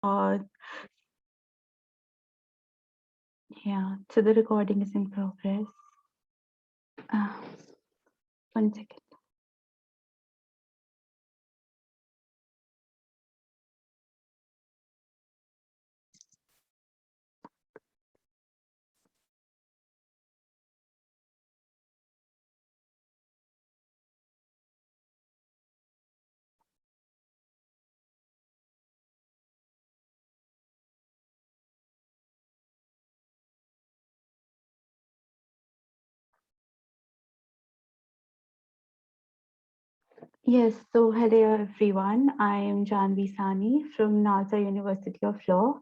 Uh, yeah, so the recording is in progress. Uh, 1 second. Yes, so hello everyone. I am Janvi Sani from NASA University of Law,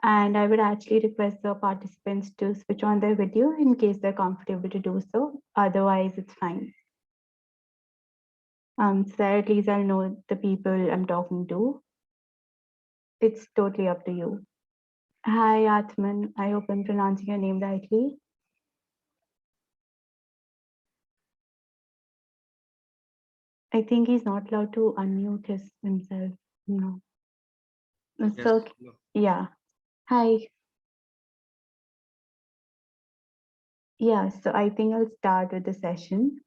and I would actually request the participants to switch on their video in case they're comfortable to do so. Otherwise, it's fine. So that at least I'll know the people I'm talking to. It's totally up to you. Hi, Atman. I hope I'm pronouncing your name rightly. I think he's not allowed to unmute himself. No. Yes. So, yeah. Hi. Yeah, so I think I'll start with the session.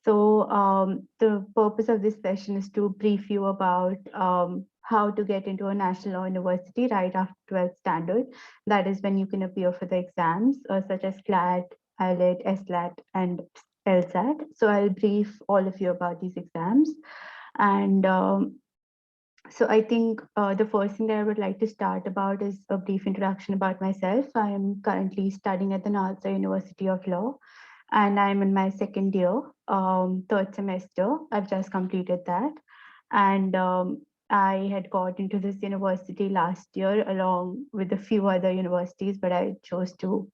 So the purpose of this session is to brief you about how to get into a national law university right after 12th standard. That is when you can appear for the exams such as CLAT, IELTS, SLAT, and LSAT. So I'll brief all of you about these exams. And so I think the first thing that I would like to start about is a brief introduction about myself. I am currently studying at the Nalsa University of Law, and I'm in my second year, third semester. I've just completed that. And I had got into this university last year along with a few other universities, but I chose to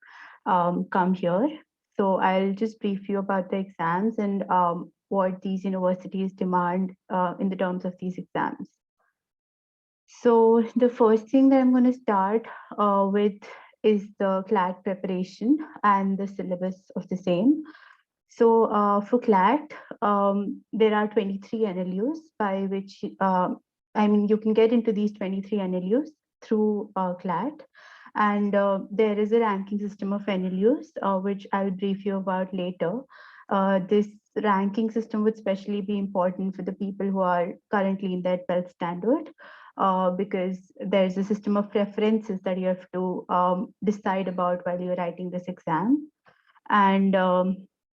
come here. So I'll just brief you about the exams and what these universities demand in the terms of these exams. So the first thing that I'm going to start with is the CLAT preparation and the syllabus of the same. So for CLAT, there are 23 NLUs by which, I mean, you can get into these 23 NLUs through CLAT. And there is a ranking system of NLUs, which I'll brief you about later. This ranking system would especially be important for the people who are currently in their 12th standard, because there's a system of preferences that you have to decide about while you're writing this exam. And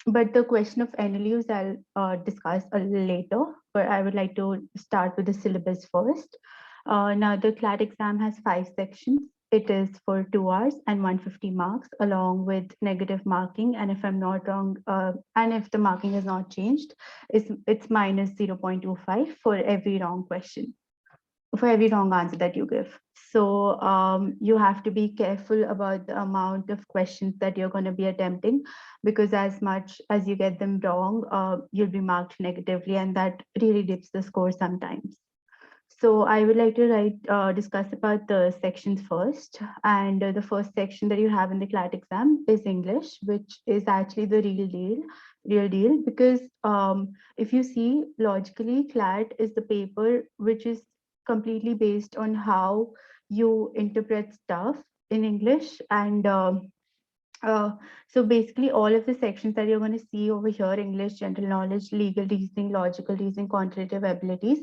but the question of NLUs I'll discuss a little later, but I would like to start with the syllabus first. Now the CLAT exam has 5 sections. It is for 2 hours and 150 marks along with negative marking. And if I'm not wrong, and if the marking has not changed, it's minus 0.25 for every wrong question, for every wrong answer that you give. So you have to be careful about the amount of questions that you're going to be attempting, because as much as you get them wrong, you'll be marked negatively, and that really dips the score sometimes. So I would like to discuss about the sections first. And the first section that you have in the CLAT exam is English, which is actually the real deal, because if you see logically, CLAT is the paper which is completely based on how you interpret stuff in English. And so basically all of the sections that you're going to see over here: English, general knowledge, legal reasoning, logical reasoning, quantitative abilities.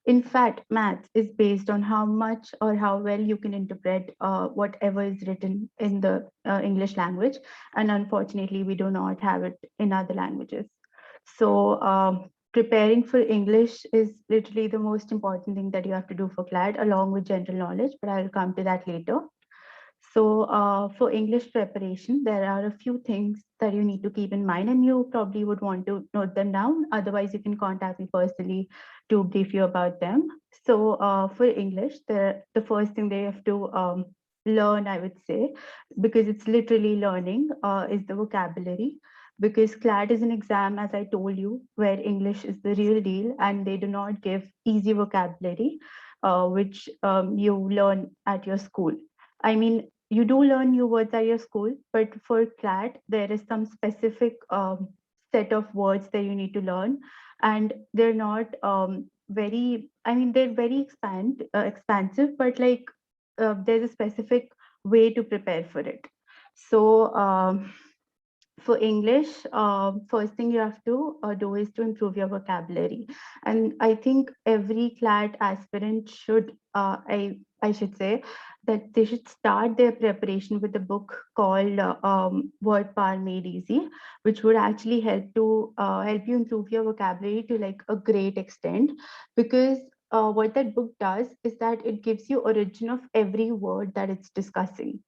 In fact, maths is based on how much or how well you can interpret whatever is written in the English language. And unfortunately, we do not have it in other languages. So preparing for English is literally the most important thing that you have to do for CLAT, along with general knowledge, but I'll come to that later. So for English preparation, there are a few things that you need to keep in mind, and you probably would want to note them down. Otherwise, you can contact me personally to brief you about them. So for English, the first thing they have to learn, I would say, because it's literally learning, is the vocabulary. Because CLAT is an exam, as I told you, where English is the real deal, and they do not give easy vocabulary, which you learn at your school. I mean, you do learn new words at your school, but for CLAT, there is some specific set of words that you need to learn, and they're not very. I mean, they're very expansive, but like there's a specific way to prepare for it. So for English, first thing you have to do is to improve your vocabulary. And I think every CLAT aspirant should, I should say, that they should start their preparation with a book called Word Power Made Easy, which would actually help you improve your vocabulary to like a great extent. Because what that book does is that it gives you origin of every word that it's discussing.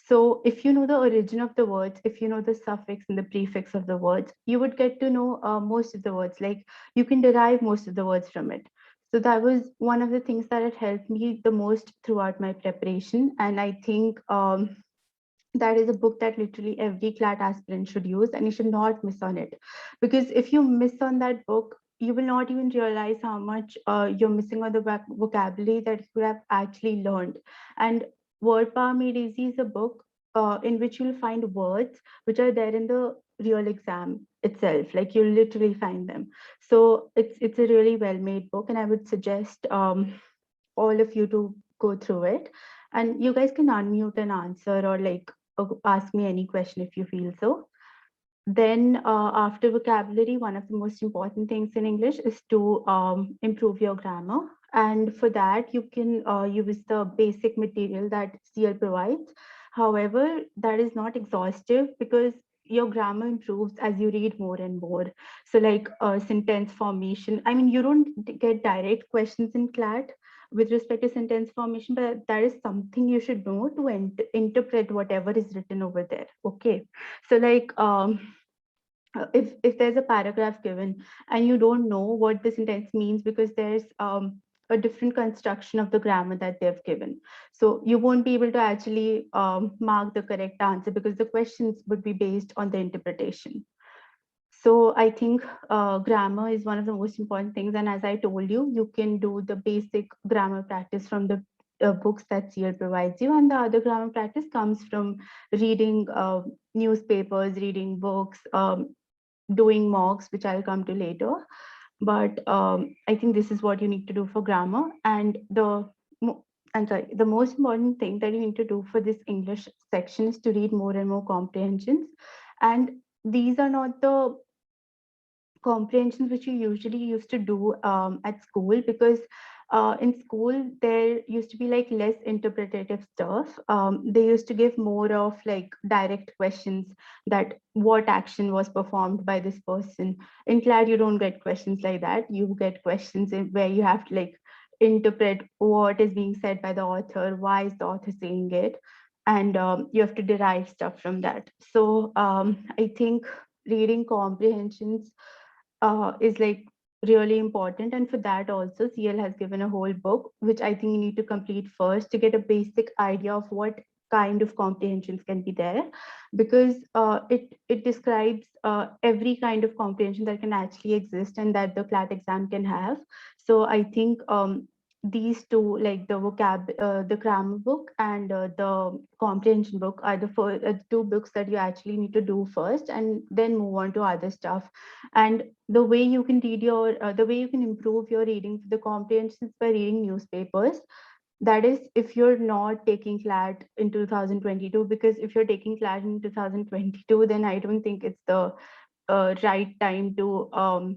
So if you know the origin of the words, if you know the suffix and the prefix of the words, you would get to know most of the words. Like you can derive most of the words from it. So that was one of the things that had helped me the most throughout my preparation. And I think that is a book that literally every CLAT aspirant should use, and you should not miss on it. Because if you miss on that book, you will not even realize how much you're missing on the vocabulary that you have actually learned. And Word Power Made Easy is a book in which you'll find words which are there in the real exam itself. Like you'll literally find them. So it's a really well made book, and I would suggest all of you to go through it. And you guys can unmute and answer or like ask me any question if you feel so. Then after vocabulary, one of the most important things in English is to improve your grammar. And for that, you can use the basic material that CL provides. However, that is not exhaustive because your grammar improves as you read more and more. So like sentence formation, I mean, you don't get direct questions in CLAT with respect to sentence formation, but that is something you should know to interpret whatever is written over there. Okay. So like if there's a paragraph given and you don't know what the sentence means because there's a different construction of the grammar that they've given, so you won't be able to actually mark the correct answer because the questions would be based on the interpretation. So I think grammar is one of the most important things, and as I told you, you can do the basic grammar practice from the books that CL provides you, and the other grammar practice comes from reading newspapers, reading books, doing mocks, which I'll come to later. But I think this is what you need to do for grammar. And the most important thing that you need to do for this English section is to read more and more comprehensions. And these are not the comprehensions which you usually used to do at school, because in school there used to be like less interpretative stuff. They used to give more of like direct questions, that what action was performed by this person. In CLAD you don't get questions like that. You get questions where you have to like interpret what is being said by the author, why is the author saying it, and you have to derive stuff from that. So I think reading comprehensions is like really important. And for that also CL has given a whole book which I think you need to complete first to get a basic idea of what kind of comprehensions can be there, because it describes every kind of comprehension that can actually exist and that the CLAT exam can have. So I think these two, like the grammar book and the comprehension book, are the two books that you actually need to do first, and then move on to other stuff. And the way you can the way you can improve your reading for the comprehensions by reading newspapers. That is, if you're not taking CLAT in 2022, because if you're taking CLAT in 2022, then I don't think it's the right time to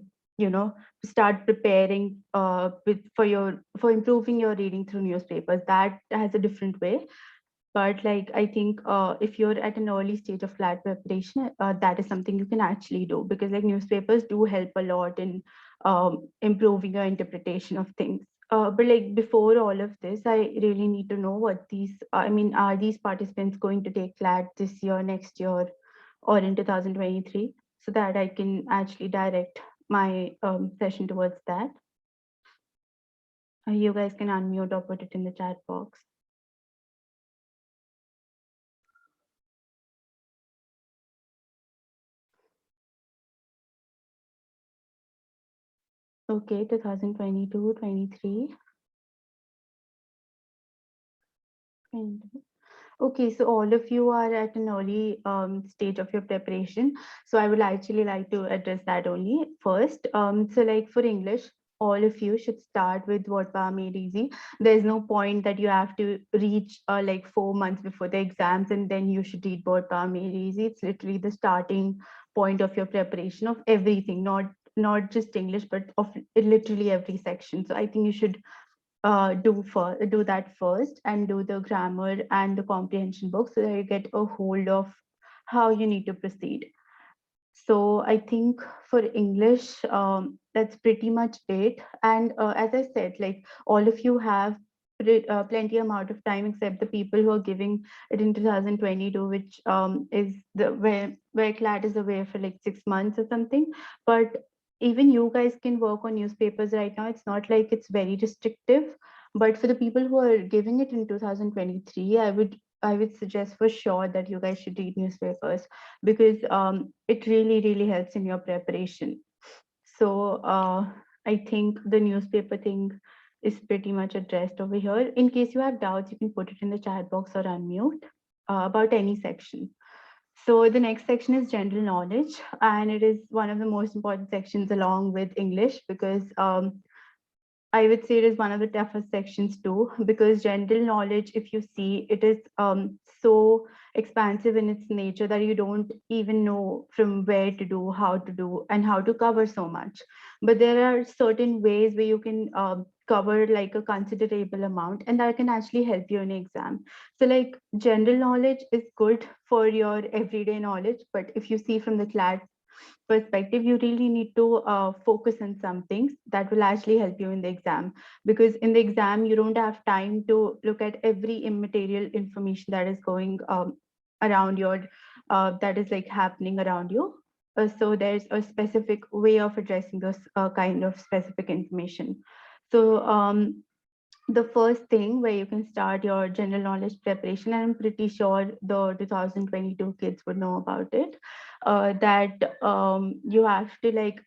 start preparing for improving your reading through newspapers. That has a different way. But like I think if you're at an early stage of CLAT preparation, that is something you can actually do, because like newspapers do help a lot in improving your interpretation of things. But like before all of this, I really need to know what I mean, are these participants going to take CLAT this year, next year, or in 2023, so that I can actually direct my session towards that. You guys can unmute or put it in the chat box. Okay, 2022, 23. Okay, so all of you are at an early stage of your preparation. So I would actually like to address that only first. So like for English, all of you should start with What Pa Made Easy. There's no point that you have to reach like 4 months before the exams and then you should read What Pa Made Easy. It's literally the starting point of your preparation of everything, not just English, but of literally every section. So I think you should do that first and do the grammar and the comprehension book so that you get a hold of how you need to proceed. So I think for English, that's pretty much it. And as I said, like all of you have plenty amount of time, except the people who are giving it in 2022, which is the where CLAT is away for like 6 months or something. But even you guys can work on newspapers right now. It's not like it's very restrictive. But for the people who are giving it in 2023, I would suggest for sure that you guys should read newspapers because it really helps in your preparation. So I think the newspaper thing is pretty much addressed over here. In case you have doubts, you can put it in the chat box or unmute about any section. So the next section is general knowledge, and it is one of the most important sections along with English because I would say it is one of the toughest sections too, because general knowledge, if you see, it is so expansive in its nature that you don't even know from where to do, and how to cover so much. But there are certain ways where you can cover like a considerable amount, and that can actually help you in exam. So like general knowledge is good for your everyday knowledge, but if you see from the CLAT perspective, you really need to focus on some things that will actually help you in the exam. Because in the exam, you don't have time to look at every immaterial information that is going around your, that is like happening around you. So there's a specific way of addressing those kind of specific information. So the first thing where you can start your general knowledge preparation, and I'm pretty sure the 2022 kids would know about it, that you have to like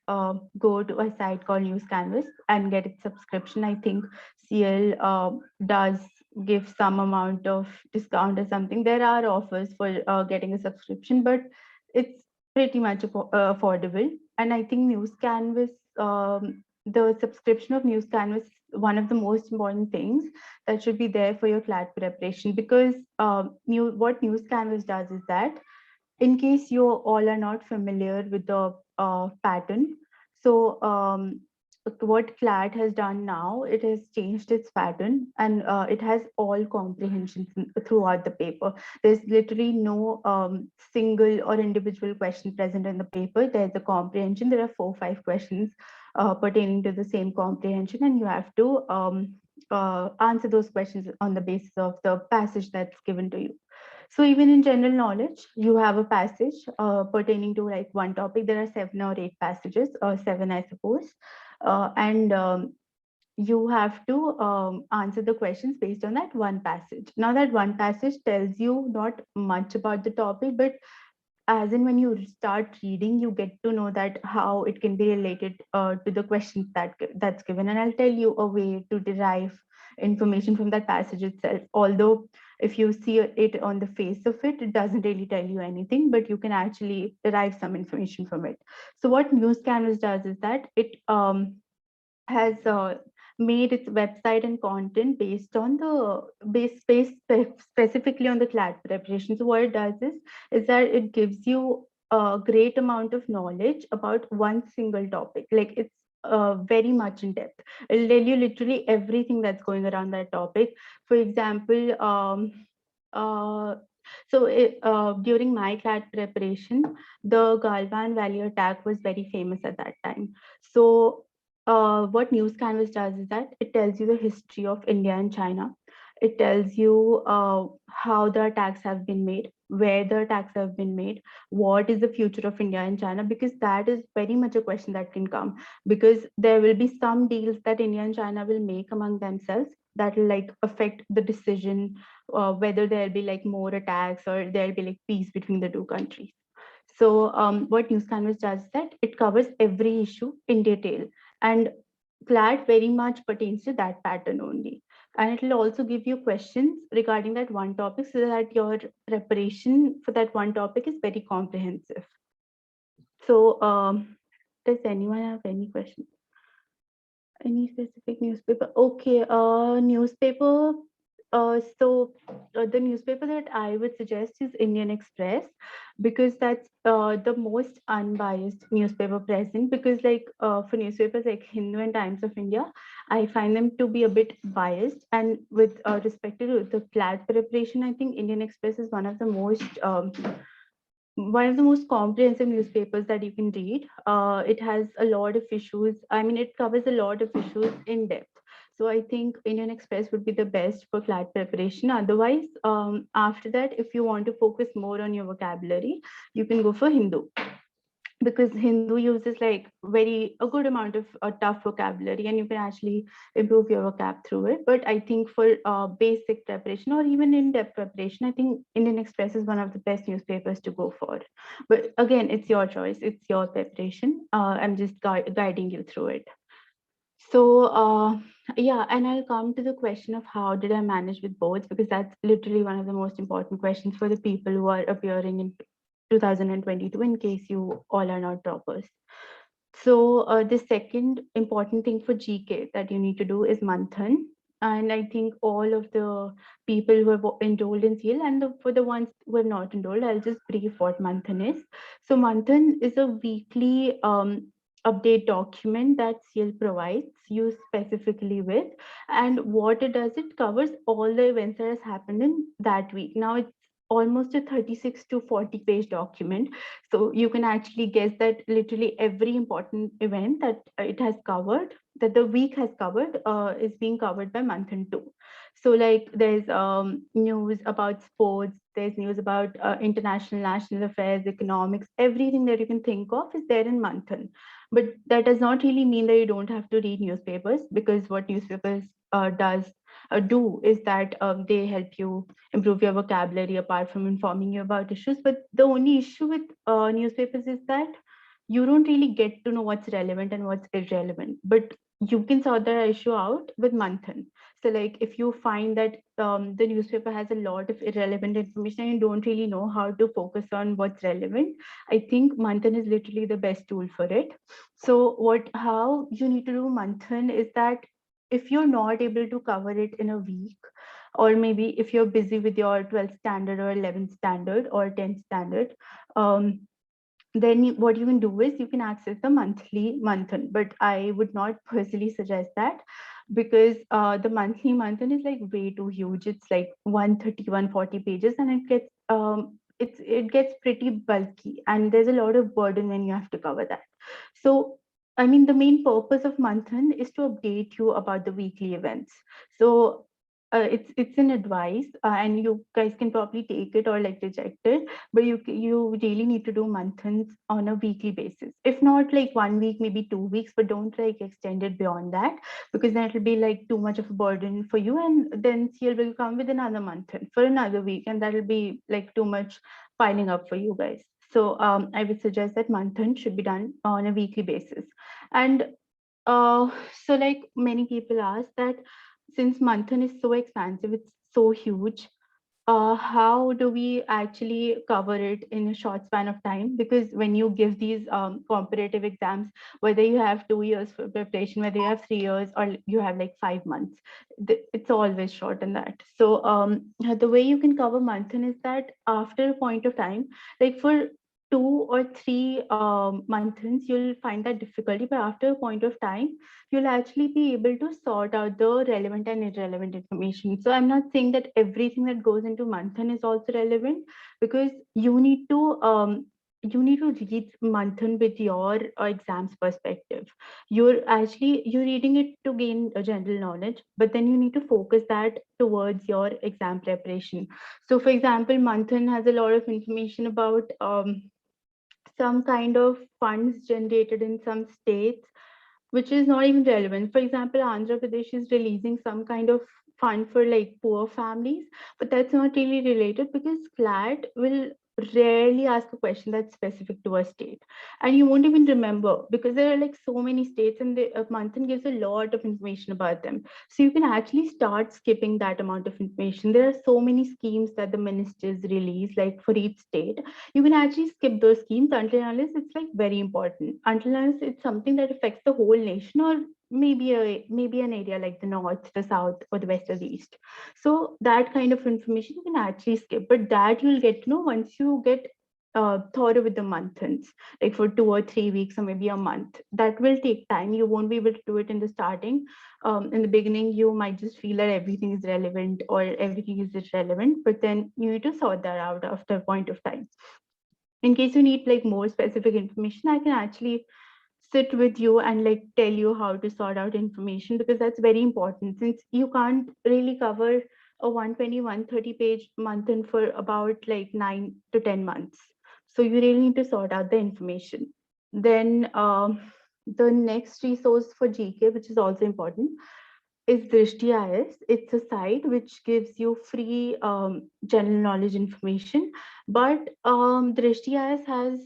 go to a site called News Canvas and get its subscription. I think CL does give some amount of discount or something. There are offers for getting a subscription, but it's pretty much affordable. And I think News Canvas, the subscription of News Canvas, one of the most important things that should be there for your CLAT preparation, because what News Canvas does is that in case you all are not familiar with the pattern, so what CLAT has done now, it has changed its pattern, and it has all comprehensions throughout the paper. There's literally no single or individual question present in the paper. There's a comprehension. There are 4 or 5 questions pertaining to the same comprehension, and you have to answer those questions on the basis of the passage that's given to you. So even in general knowledge, you have a passage pertaining to like one topic. There are 7 or 8 passages, or 7, I suppose, and you have to answer the questions based on that one passage. Now that one passage tells you not much about the topic, but as in when you start reading, you get to know that how it can be related to the questions that's given. And I'll tell you a way to derive information from that passage itself. Although if you see it on the face of it, it doesn't really tell you anything, but you can actually derive some information from it. So what News Canvas does is that it has made its website and content based on the specifically on the CLAT preparation. So what it does is that it gives you a great amount of knowledge about one single topic. Like it's very much in depth. It'll tell you literally everything that's going around that topic. For example, during my CLAT preparation, the Galwan Valley attack was very famous at that time. So what News Canvas does is that it tells you the history of India and China. It tells you how the attacks have been made, where the attacks have been made, what is the future of India and China, because that is very much a question that can come. Because there will be some deals that India and China will make among themselves that will like affect the decision whether there'll be like more attacks or there'll be like peace between the two countries. So what News Canvas does is that it covers every issue in detail, and CLAT very much pertains to that pattern only. And it will also give you questions regarding that one topic so that your preparation for that one topic is very comprehensive. So does anyone have any questions? Any specific newspaper? Okay, newspaper. The newspaper that I would suggest is Indian Express, because that's the most unbiased newspaper present. Because like for newspapers like Hindu and Times of India, I find them to be a bit biased. And with respect to the flat preparation, I think Indian Express is one of the most comprehensive newspapers that you can read. It has a lot of issues. I mean, it covers a lot of issues in depth. So I think Indian Express would be the best for flat preparation. Otherwise, after that, if you want to focus more on your vocabulary, you can go for Hindu, because Hindu uses like very a good amount of tough vocabulary, and you can actually improve your vocab through it. But I think for basic preparation or even in-depth preparation, I think Indian Express is one of the best newspapers to go for. But again, it's your choice, it's your preparation. I'm just guiding you through it. So yeah, and I'll come to the question of how did I manage with both, because that's literally one of the most important questions for the people who are appearing in 2022, in case you all are not toppers. So the second important thing for GK that you need to do is Manthan. And I think all of the people who have enrolled in CL, and for the ones who are not enrolled, I'll just brief what Manthan is. So Manthan is a weekly update document that CL provides you specifically with. And what it does, it covers all the events that has happened in that week. Now it's almost a 36 to 40 page document, so you can actually guess that literally every important event that it has covered, that the week has covered, is being covered by Manthan 2. So like there's news about sports, there's news about international, national affairs, economics, everything that you can think of is there in Manthan. But that does not really mean that you don't have to read newspapers, because what newspapers does do is that they help you improve your vocabulary apart from informing you about issues. But the only issue with newspapers is that you don't really get to know what's relevant and what's irrelevant. But you can sort that issue out with Manthan. So, like, if you find that the newspaper has a lot of irrelevant information and you don't really know how to focus on what's relevant, I think Manthan is literally the best tool for it. So, how you need to do Manthan is that if you're not able to cover it in a week, or maybe if you're busy with your 12th standard or 11th standard or 10th standard, um, then what you can do is you can access the monthly Manthan. But I would not personally suggest that, because the monthly Manthan is like way too huge. It's like 130, 140 pages, and it gets pretty bulky, and there's a lot of burden when you have to cover that. So I mean, the main purpose of Manthan is to update you about the weekly events. So it's an advice, and you guys can probably take it or like reject it, but you really need to do Manthans on a weekly basis. If not like 1 week, maybe 2 weeks, but don't like extend it beyond that, because then it'll be like too much of a burden for you. And then CL will come with another Manthan for another week, and that'll be like too much piling up for you guys. So I would suggest that Manthan should be done on a weekly basis. And uh, so like many people ask that since Manthan is so expansive, it's so huge, how do we actually cover it in a short span of time? Because when you give these comparative exams, whether you have 2 years for preparation, whether you have 3 years, or you have like 5 months, it's always short in that. So the way you can cover Manthan is that after a point of time, like for 2 or 3 months, you'll find that difficulty, but after a point of time, you'll actually be able to sort out the relevant and irrelevant information. So I'm not saying that everything that goes into Manthan is also relevant, because you need to read Manthan with your exams perspective. You're reading it to gain a general knowledge, but then you need to focus that towards your exam preparation. So for example, Manthan has a lot of information about some kind of funds generated in some states, which is not even relevant. For example, Andhra Pradesh is releasing some kind of fund for like poor families, but that's not really related, because CLAT will rarely ask a question that's specific to a state, and you won't even remember, because there are like so many states, and Manthan gives a lot of information about them. So you can actually start skipping that amount of information. There are so many schemes that the ministers release, like for each state. You can actually skip those schemes until and unless it's like very important, until and unless it's something that affects the whole nation, or maybe an area like the north, the south, or the west or the east. So that kind of information you can actually skip, but that you'll get to know once you get thorough with the months, like for 2 or 3 weeks or maybe a month. That will take time. You won't be able to do it in the starting. In the beginning, you might just feel that everything is relevant or everything is irrelevant, but then you need to sort that out after a point of time. In case you need like more specific information, I can actually sit with you and like tell you how to sort out information, because that's very important, since you can't really cover a 120-130 page month in for about like 9 to 10 months. So you really need to sort out the information. Then the next resource for GK, which is also important, is Drishti IS. It's a site which gives you free general knowledge information. But Drishti IS has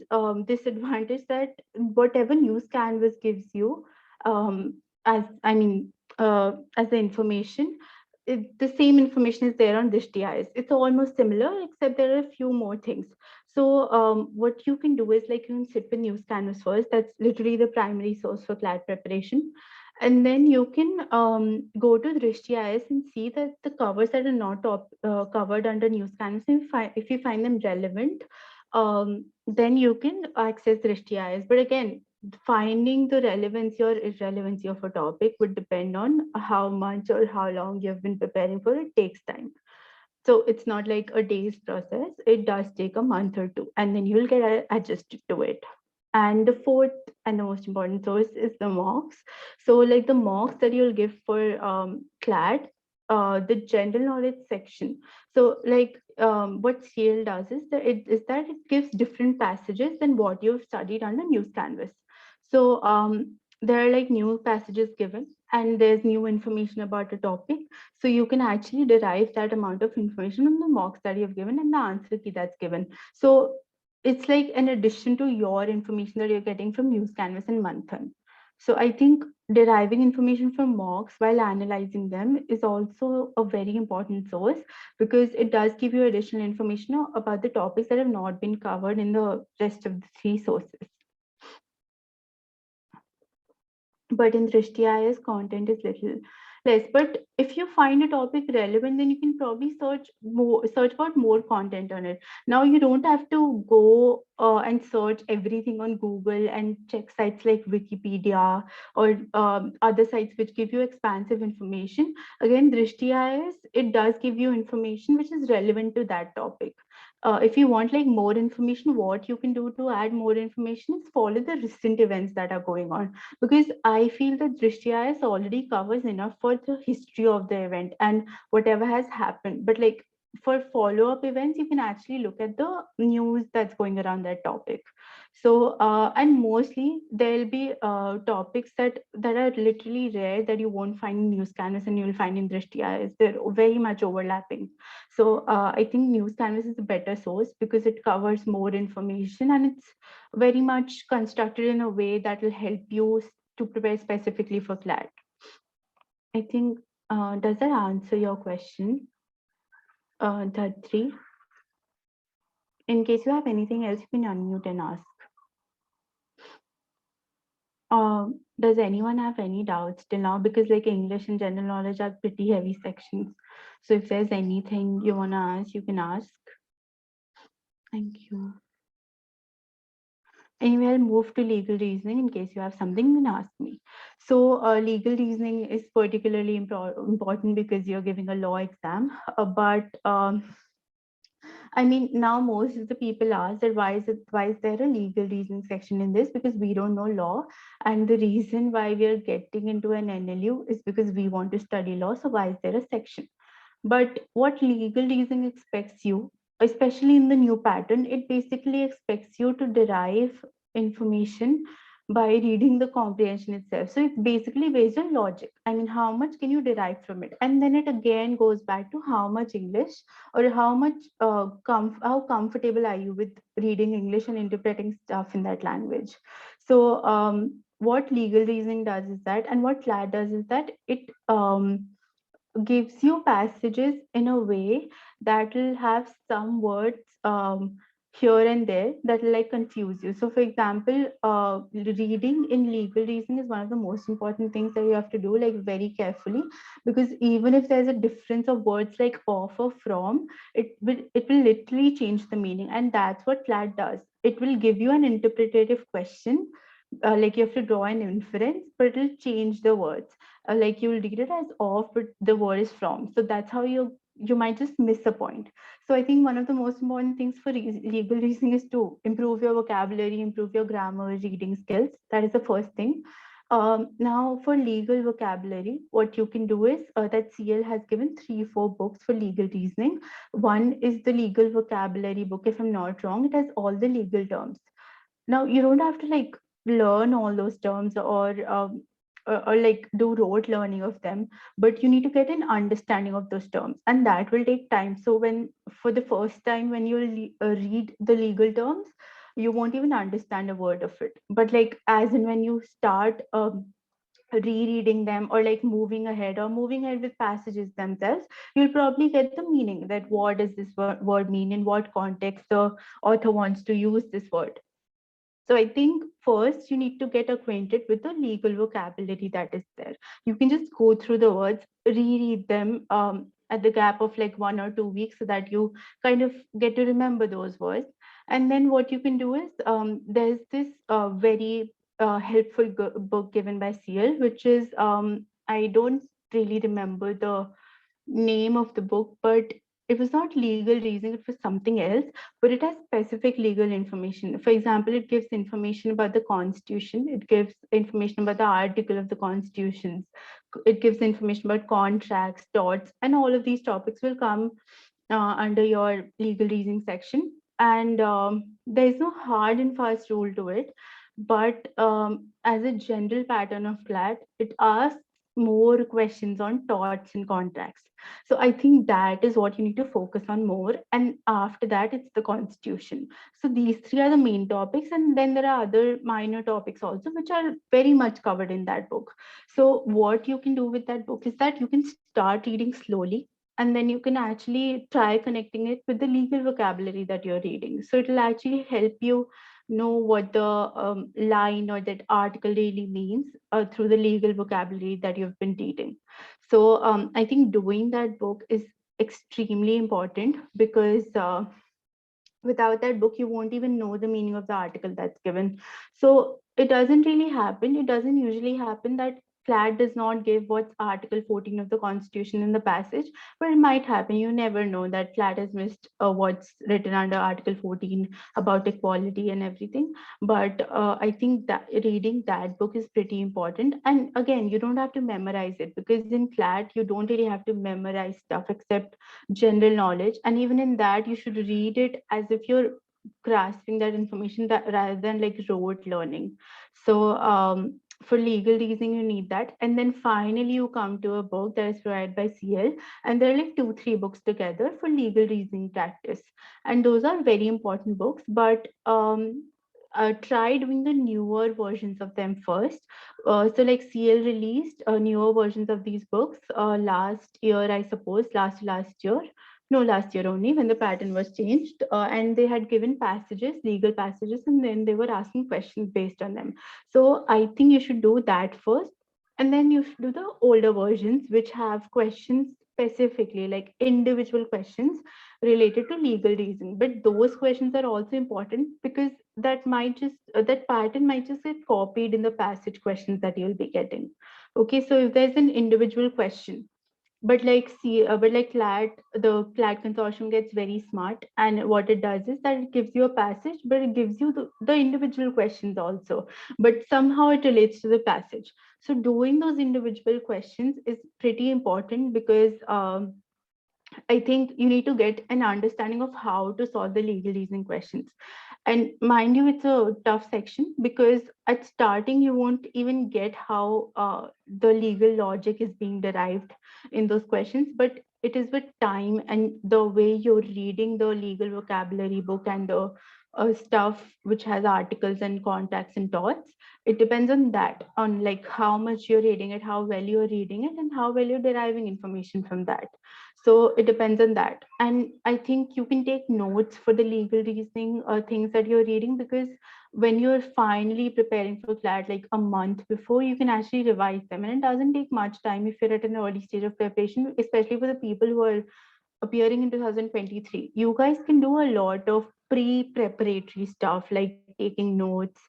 this advantage that whatever news canvas gives you, as I mean, as the information, the same information is there on Drishti IS. It's almost similar, except there are a few more things. So what you can do is like you can sit with news canvas first. That's literally the primary source for CLAT preparation, and then you can go to Drishti IS and see that the covers that are not covered under news canvas, if you find them relevant, then you can access Drishti IS. But again, finding the relevancy or irrelevancy of a topic would depend on how much or how long you've been preparing for it. It takes time. So it's not like a day's process. It does take a month or two, and then you'll get adjusted to it. And the fourth and the most important source is the mocks. So like the mocks that you'll give for CLAT, the general knowledge section. So like what CL does is that it gives different passages than what you've studied on the news canvas. So there are like new passages given, and there's new information about a topic. So you can actually derive that amount of information on the mocks that you've given and the answer key that's given. So it's like an addition to your information that you're getting from news canvas and Manthan. So I think deriving information from mocks while analyzing them is also a very important source, because it does give you additional information about the topics that have not been covered in the rest of the three sources. But in Drishti IS, content is little less. But if you find a topic relevant, then you can probably search about more content on it. Now you don't have to go and search everything on Google and check sites like Wikipedia or other sites which give you expansive information. Again, Drishti IS, it does give you information which is relevant to that topic. If you want like more information, what you can do to add more information is follow the recent events that are going on, because I feel that Drishti IS already covers enough for the history of the event and whatever has happened. But like for follow-up events, you can actually look at the news that's going around that topic. So and mostly there'll be topics that are literally rare that you won't find in news canvas and you'll find in Drishti IS. They're very much overlapping. So I think news canvas is a better source because it covers more information and it's very much constructed in a way that will help you to prepare specifically for CLAT. I think, does that answer your question, Dhadri? In case you have anything else, you can unmute and ask. Does anyone have any doubts till now? Because like English and general knowledge are pretty heavy sections. So if there's anything you want to ask, you can ask. Thank you. Anyway, I'll move to legal reasoning. In case you have something, then ask me. So legal reasoning is particularly important because you're giving a law exam. But I mean, now most of the people ask that why is there a legal reasoning section in this? Because we don't know law, and the reason why we are getting into an NLU is because we want to study law. So why is there a section? But what legal reasoning expects you, especially in the new pattern, it basically expects you to derive information by reading the comprehension itself. So it's basically based on logic. I mean, how much can you derive from it? And then it again goes back to how much English or how much how comfortable are you with reading English and interpreting stuff in that language. So what legal reasoning does is that, and what CLAT does is that it gives you passages in a way that will have some words here and there that will like confuse you. So for example, reading in legal reasoning is one of the most important things that you have to do like very carefully, because even if there's a difference of words like of or from, it will literally change the meaning. And that's what flat does. It will give you an interpretative question, like you have to draw an inference, but it'll change the words. Like you'll read it as of, but the word is from. So that's how you might just miss a point. So I think one of the most important things for legal reasoning is to improve your vocabulary, improve your grammar, reading skills. That is the first thing. Now, for legal vocabulary, what you can do is that CL has given 3, 4 books for legal reasoning. One is the legal vocabulary book, if I'm not wrong. It has all the legal terms. Now, you don't have to like learn all those terms or like do rote learning of them, but you need to get an understanding of those terms, and that will take time. So when for the first time when you read the legal terms, you won't even understand a word of it. But like as in when you start rereading them or like moving ahead with passages themselves, you'll probably get the meaning that what does this word mean, in what context the author wants to use this word. So I think first you need to get acquainted with the legal vocabulary that is there. You can just go through the words, reread them at the gap of like 1 or 2 weeks so that you kind of get to remember those words. And then what you can do is there's this very helpful book given by CL, which is I don't really remember the name of the book, but it was not legal reasoning, it was something else, but it has specific legal information. For example, it gives information about the Constitution, it gives information about the article of the Constitutions, it gives information about contracts, torts, and all of these topics will come under your legal reasoning section. And there is no hard and fast rule to it, but as a general pattern of CLAT, it asks more questions on torts and contracts. So I think that is what you need to focus on more. And after that, it's the Constitution. So these three are the main topics. And then there are other minor topics also, which are very much covered in that book. So what you can do with that book is that you can start reading slowly, and then you can actually try connecting it with the legal vocabulary that you're reading. So it'll actually help you know what the line or that article really means through the legal vocabulary that you've been reading. So I think doing that book is extremely important, because without that book, you won't even know the meaning of the article that's given. So it doesn't usually happen that CLAT does not give what's Article 14 of the Constitution in the passage, but it might happen. You never know that CLAT has missed what's written under Article 14 about equality and everything. But I think that reading that book is pretty important. And again, you don't have to memorize it, because in CLAT, you don't really have to memorize stuff except general knowledge. And even in that, you should read it as if you're grasping that information, that rather than like rote learning. So for legal reasoning, you need that. And then finally, you come to a book that is provided by CL, and there are like 2, 3 books together for legal reasoning practice. And those are very important books, but try doing the newer versions of them first. So like CL released newer versions of these books last year, I suppose, last year. No, last year only, when the pattern was changed. And they had given passages, legal passages, and then they were asking questions based on them. So I think you should do that first. And then you should do the older versions, which have questions specifically, like individual questions related to legal reason. But those questions are also important, because that pattern might just get copied in the passage questions that you'll be getting. Okay, so if there's an individual question, but like CLAT, the CLAT consortium gets very smart, and what it does is that it gives you a passage, but it gives you the individual questions also, but somehow it relates to the passage. So doing those individual questions is pretty important, because I think you need to get an understanding of how to solve the legal reasoning questions. And mind you, it's a tough section, because at starting, you won't even get how the legal logic is being derived in those questions. But it is with time and the way you're reading the legal vocabulary book and the stuff which has articles and contacts and thoughts. It depends on that, on like how much you're reading it, how well you're reading it, and how well you're deriving information from that. So it depends on that. And I think you can take notes for the legal reasoning or things that you're reading, because when you're finally preparing for CLAT like a month before, you can actually revise them. And it doesn't take much time if you're at an early stage of preparation, especially for the people who are appearing in 2023. You guys can do a lot of pre-preparatory stuff like taking notes,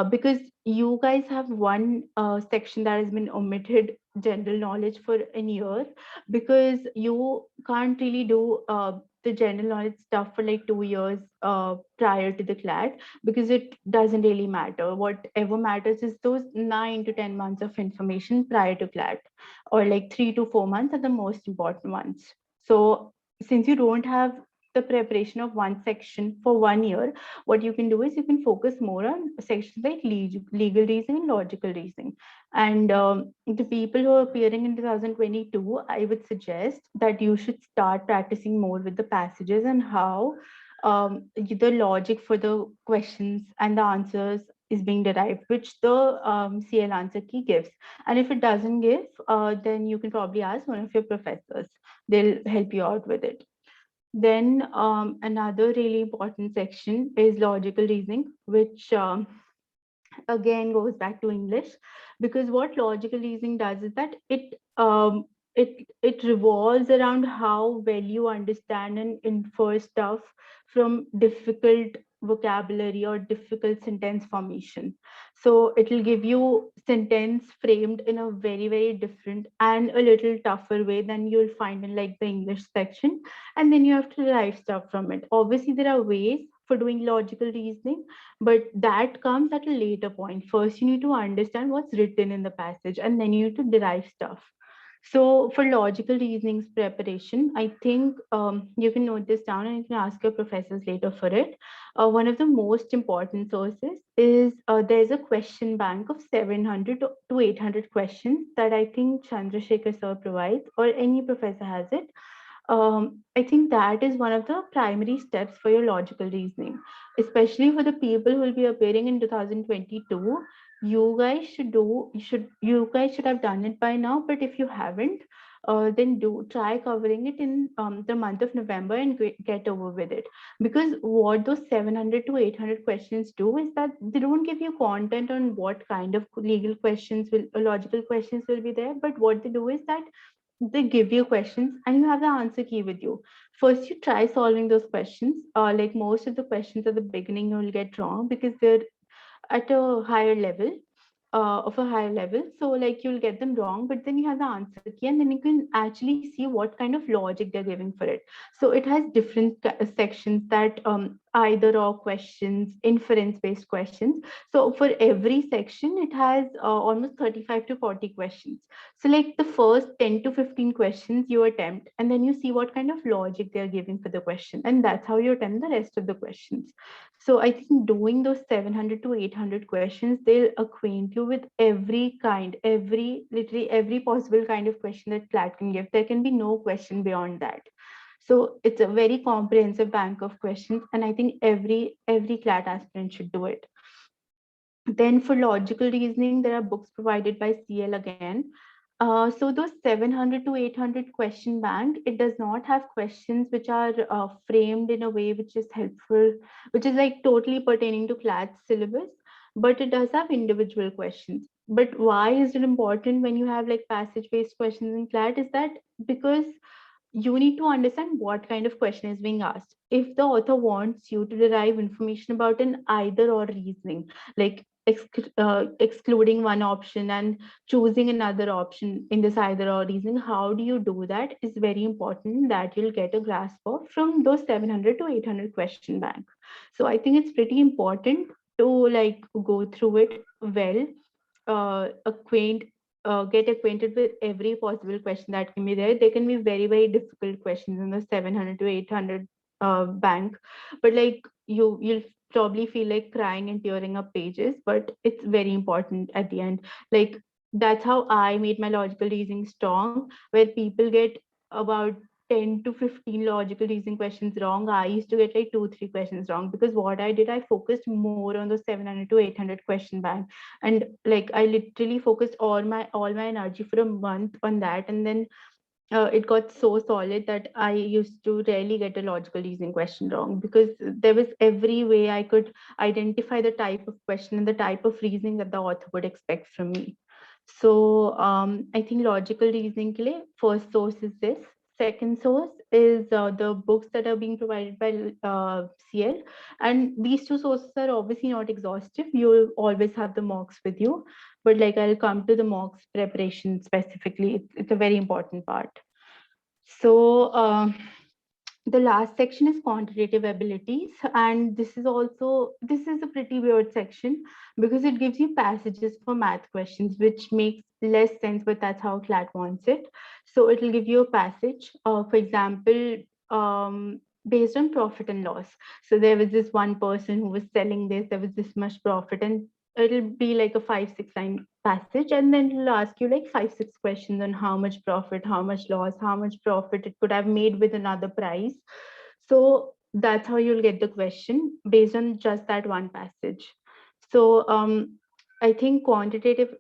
because you guys have one section that has been omitted, general knowledge, for a year, because you can't really do the general knowledge stuff for like 2 years prior to the CLAT, because it doesn't really matter. Whatever matters is those 9 to 10 months of information prior to CLAT, or like 3 to 4 months are the most important ones. So since you don't have the preparation of one section for 1 year, what you can do is you can focus more on sections like legal reasoning and logical reasoning. And the people who are appearing in 2022, I would suggest that you should start practicing more with the passages and how the logic for the questions and the answers is being derived, which the CL answer key gives. And if it doesn't give, then you can probably ask one of your professors. They'll help you out with it. Then another really important section is logical reasoning, which again goes back to English, because what logical reasoning does is that it revolves around how well you understand and infer stuff from difficult vocabulary or difficult sentence formation. So it'll give you sentence framed in a very different and a little tougher way than you'll find in like the English section, and then you have to derive stuff from it. Obviously there are ways for doing logical reasoning, but that comes at a later point. First, you need to understand what's written in the passage, and then you need to derive stuff. So, for logical reasonings preparation, I think you can note this down and you can ask your professors later for it. One of the most important sources is there's a question bank of 700 to 800 questions that I think Chandrasekhar sir provides, or any professor has it. I think that is one of the primary steps for your logical reasoning, especially for the people who will be appearing in 2022. You guys should have done it by now, but if you haven't, then do try covering it in the month of November and get over with it. Because what those 700 to 800 questions do is that they don't give you content on what kind of legal questions will, logical questions will be there, but what they do is that they give you questions and you have the answer key with you. First, you try solving those questions. Like most of the questions at the beginning, you'll get wrong because they're at a higher level, of a higher level. So like you'll get them wrong, but then you have the answer key, and then you can actually see what kind of logic they're giving for it. So it has different sections that either or questions, inference based questions. So for every section, it has almost 35 to 40 questions. So like the first 10 to 15 questions you attempt, and then you see what kind of logic they're giving for the question, and that's how you attempt the rest of the questions. So I think doing those 700 to 800 questions, they'll acquaint you with literally every possible kind of question that CLAT can give. There can be no question beyond that. So it's a very comprehensive bank of questions, and I think every CLAT aspirant should do it. Then for logical reasoning, there are books provided by CL again. So those 700 to 800 question bank, it does not have questions which are framed in a way which is helpful, which is like totally pertaining to CLAT syllabus, but it does have individual questions. But why is it important when you have like passage-based questions in CLAT is that because you need to understand what kind of question is being asked. If the author wants you to derive information about an either or reasoning, like excluding one option and choosing another option in this either or reasoning, how do you do that is very important that you'll get a grasp of from those 700 to 800 question bank. So I think it's pretty important to like go through it well, acquaint get acquainted with every possible question that can be there. There can be very difficult questions in the 700 to 800 bank, but like you'll probably feel like crying and tearing up pages, but it's very important at the end. Like that's how I made my logical reasoning strong, where people get about 10 to 15 logical reasoning questions wrong. I used to get like 2, 3 questions wrong, because what I did, I focused more on those 700 to 800 question bank. And like I literally focused all my energy for a month on that. And then it got so solid that I used to rarely get a logical reasoning question wrong, because there was every way I could identify the type of question and the type of reasoning that the author would expect from me. So I think logical reasoning ke liye, first source is this. Second source is the books that are being provided by CL. And these two sources are obviously not exhaustive. You always have the mocks with you. But like I'll come to the mocks preparation specifically. It's a very important part. So the last section is quantitative abilities, and this is a pretty weird section, because it gives you passages for math questions, which makes less sense, but that's how CLAT wants it. So it will give you a passage, for example, based on profit and loss. So there was this one person who was selling this, there was this much profit, and it'll be like a 5, 6 line passage, and then it'll ask you like 5, 6 questions on how much profit, how much loss, how much profit it could have made with another price. So that's how you'll get the question based on just that one passage. So I think quantitative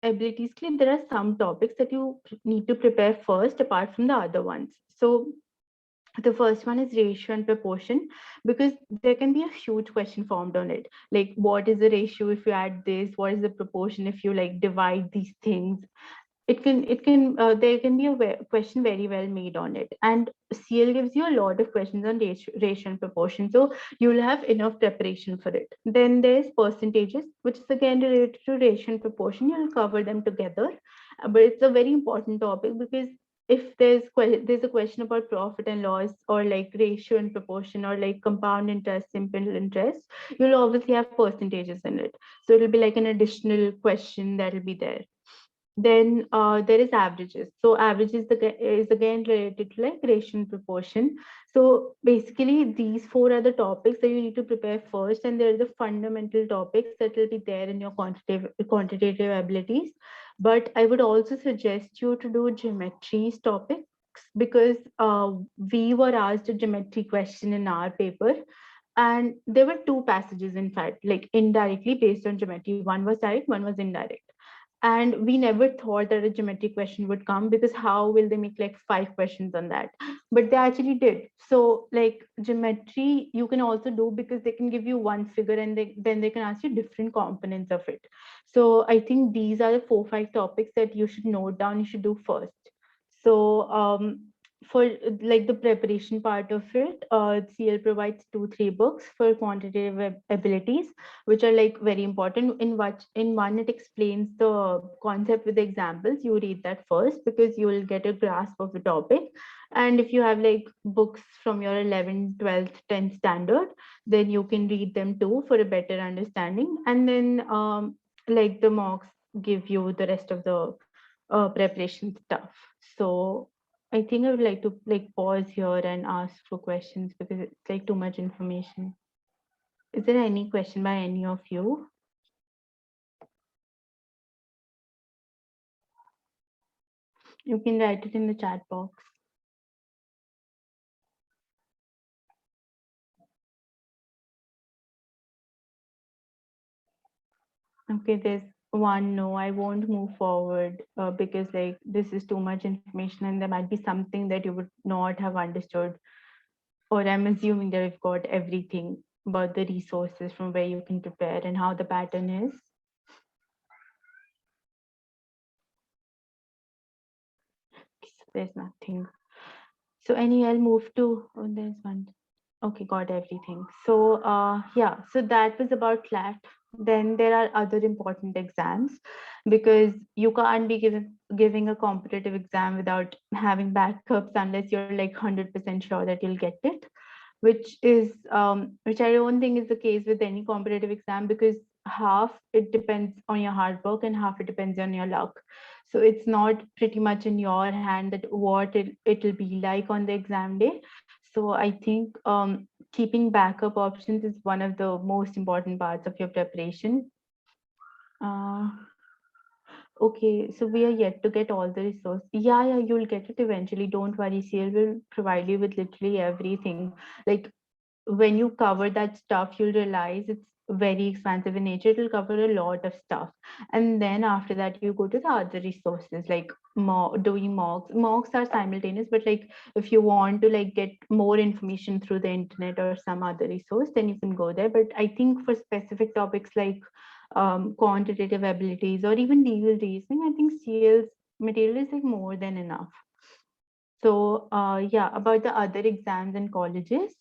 abilities, there are some topics that you need to prepare first apart from the other ones. So the first one is ratio and proportion, because there can be a huge question formed on it, like what is the ratio if you add this, what is the proportion if you like divide these things. It can there can be a question very well made on it, and CL gives you a lot of questions on ratio and proportion, so you'll have enough preparation for it. Then there's percentages, which is again related to ratio and proportion. You'll cover them together, but it's a very important topic, because if there's a question about profit and loss, or like ratio and proportion, or like compound interest, simple interest, you'll obviously have percentages in it. So it'll be like an additional question that'll be there. Then there is averages. So averages is again related to like ratio and proportion. So basically these four are the topics that you need to prepare first, and they're the fundamental topics that will be there in your quantitative abilities. But I would also suggest you to do geometries topics, because we were asked a geometry question in our paper, and there were two passages, in fact, like indirectly based on geometry. One was direct, one was indirect. And we never thought that a geometry question would come, because how will they make like 5 questions on that? But they actually did. So like geometry you can also do, because they can give you one figure, and then they can ask you different components of it. So I think these are the 4, 5 topics that you should note down, you should do first. So for like the preparation part of it, CL provides 2, 3 books for quantitative abilities, which are like very important. In one it explains the concept with examples. You read that first, because you will get a grasp of the topic. And if you have like books from your 11th, 12th, 10th standard, then you can read them too for a better understanding. And then like the mocks give you the rest of the preparation stuff. So I think I would like to like pause here and ask for questions, because it's like too much information. Is there any question by any of you? You can write it in the chat box. Okay, there's one no, I won't move forward because like this is too much information, and there might be something that you would not have understood, or I'm assuming that you've got everything about the resources from where you can prepare and how the pattern is. There's nothing. So anyway, I'll move to, oh, there's one. Okay, got everything. So yeah, so that was about CLAT. Then there are other important exams, because you can't be giving a competitive exam without having backups, unless you're like 100% sure that you'll get it, which I don't think is the case with any competitive exam, because half it depends on your hard work and half it depends on your luck. So it's not pretty much in your hand that what it'll be like on the exam day. So I think keeping backup options is one of the most important parts of your preparation. Okay, so we are yet to get all the resource. Yeah, you'll get it eventually. Don't worry. CL will provide you with literally everything. Like when you cover that stuff, you'll realize it's very expansive in nature. It'll cover a lot of stuff. And then after that, you go to the other resources like doing mocks. Mocks are simultaneous, but like if you want to like get more information through the internet or some other resource, then you can go there. But I think for specific topics like quantitative abilities or even legal reasoning, I think CL's material is like more than enough. So yeah, about the other exams in colleges.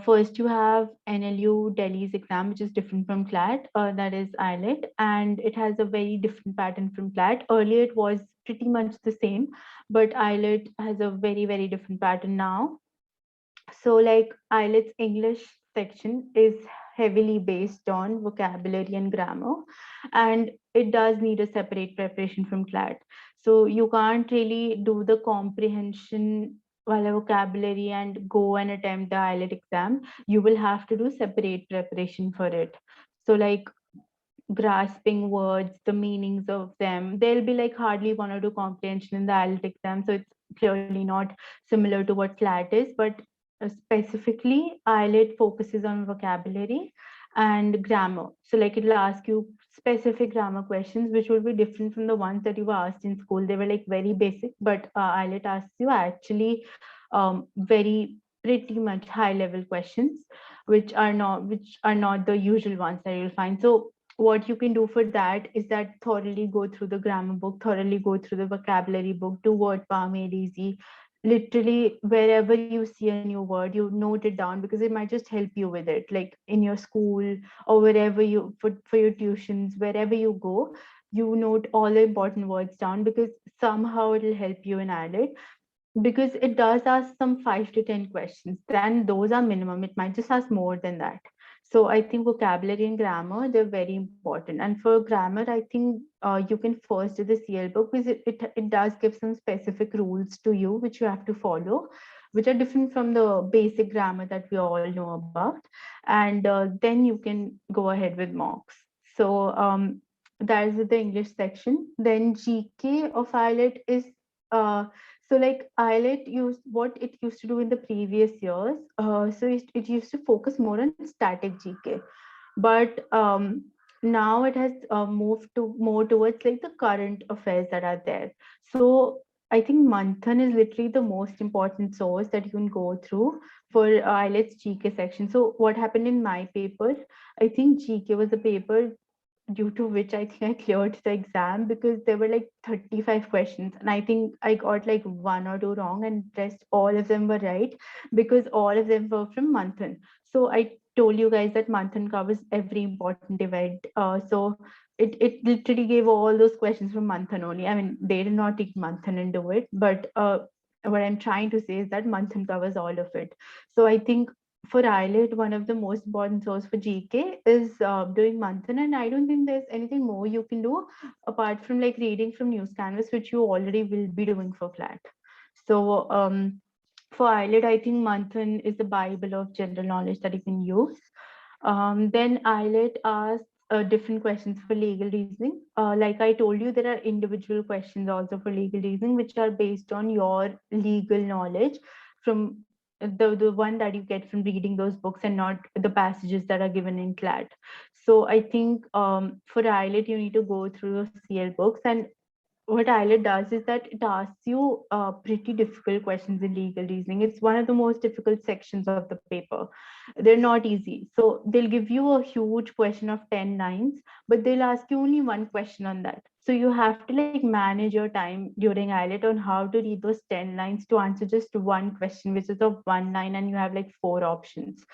First, you have NLU Delhi's exam, which is different from CLAT, that is IELTS, and it has a very different pattern from CLAT. Earlier, it was pretty much the same, but IELTS has a very, very different pattern now. So, like IELTS English section is heavily based on vocabulary and grammar, and it does need a separate preparation from CLAT. So, you can't really do the comprehension while vocabulary and go and attempt the IELTS exam. You will have to do separate preparation for it. So, like grasping words, the meanings of them. There'll be like hardly one or two comprehension in the IELTS exam, so it's clearly not similar to what CLAT is. But specifically, IELTS focuses on vocabulary and grammar. So like it'll ask you specific grammar questions, which will be different from the ones that you were asked in school. They were like very basic, but IELTS asks you actually very pretty much high level questions which are not the usual ones that you'll find. So what you can do for that is that thoroughly go through the grammar book, thoroughly go through the vocabulary book, do word power made easy. Literally, wherever you see a new word, you note it down because it might just help you with it, like in your school or wherever you for your tuitions, wherever you go, you note all the important words down because somehow it'll help you in IELTS because it does ask some 5 to 10 questions. Then those are minimum. It might just ask more than that. So I think vocabulary and grammar, they're very important. And for grammar, I think you can first do the CL book because it does give some specific rules to you which you have to follow, which are different from the basic grammar that we all know about. And then you can go ahead with mocks. So that is the English section. Then GK of IELTS is uh, so like IELTS used what it used to do in the previous years. So it used to focus more on static GK, but now it has moved to more towards like the current affairs that are there. So I think Manthan is literally the most important source that you can go through for IELTS GK section. So what happened in my paper? I think GK was a paper due to which I think I cleared the exam because there were like 35 questions and I think I got like one or two wrong and rest all of them were right because all of them were from Manthan. So I told you guys that Manthan covers every important event. So it literally gave all those questions from Manthan only. I mean, they did not take Manthan and do it, but what I'm trying to say is that Manthan covers all of it. So I think for IELTS, one of the most important source for GK is doing Manthan, and I don't think there's anything more you can do apart from like reading from News Canvas, which you already will be doing for CLAT. So for IELTS, I think Manthan is the Bible of general knowledge that you can use. Then IELTS asks different questions for legal reasoning. Like I told you, there are individual questions also for legal reasoning, which are based on your legal knowledge from the one that you get from reading those books and not the passages that are given in CLAT. So I think for IELTS, you need to go through those CL books and what IELTS does is that it asks you pretty difficult questions in legal reasoning. It's one of the most difficult sections of the paper. They're not easy. So they'll give you a huge question of 10 lines, but they'll ask you only one question on that. So you have to like manage your time during IELTS on how to read those 10 lines to answer just one question, which is of one line, and you have like four options.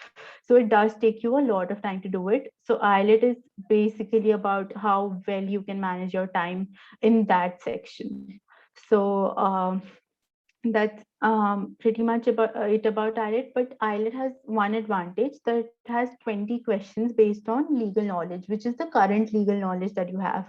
So it does take you a lot of time to do it. So IELTS is basically about how well you can manage your time in that section. So that's pretty much about it about IELTS. But IELTS has one advantage that it has 20 questions based on legal knowledge, which is the current legal knowledge that you have.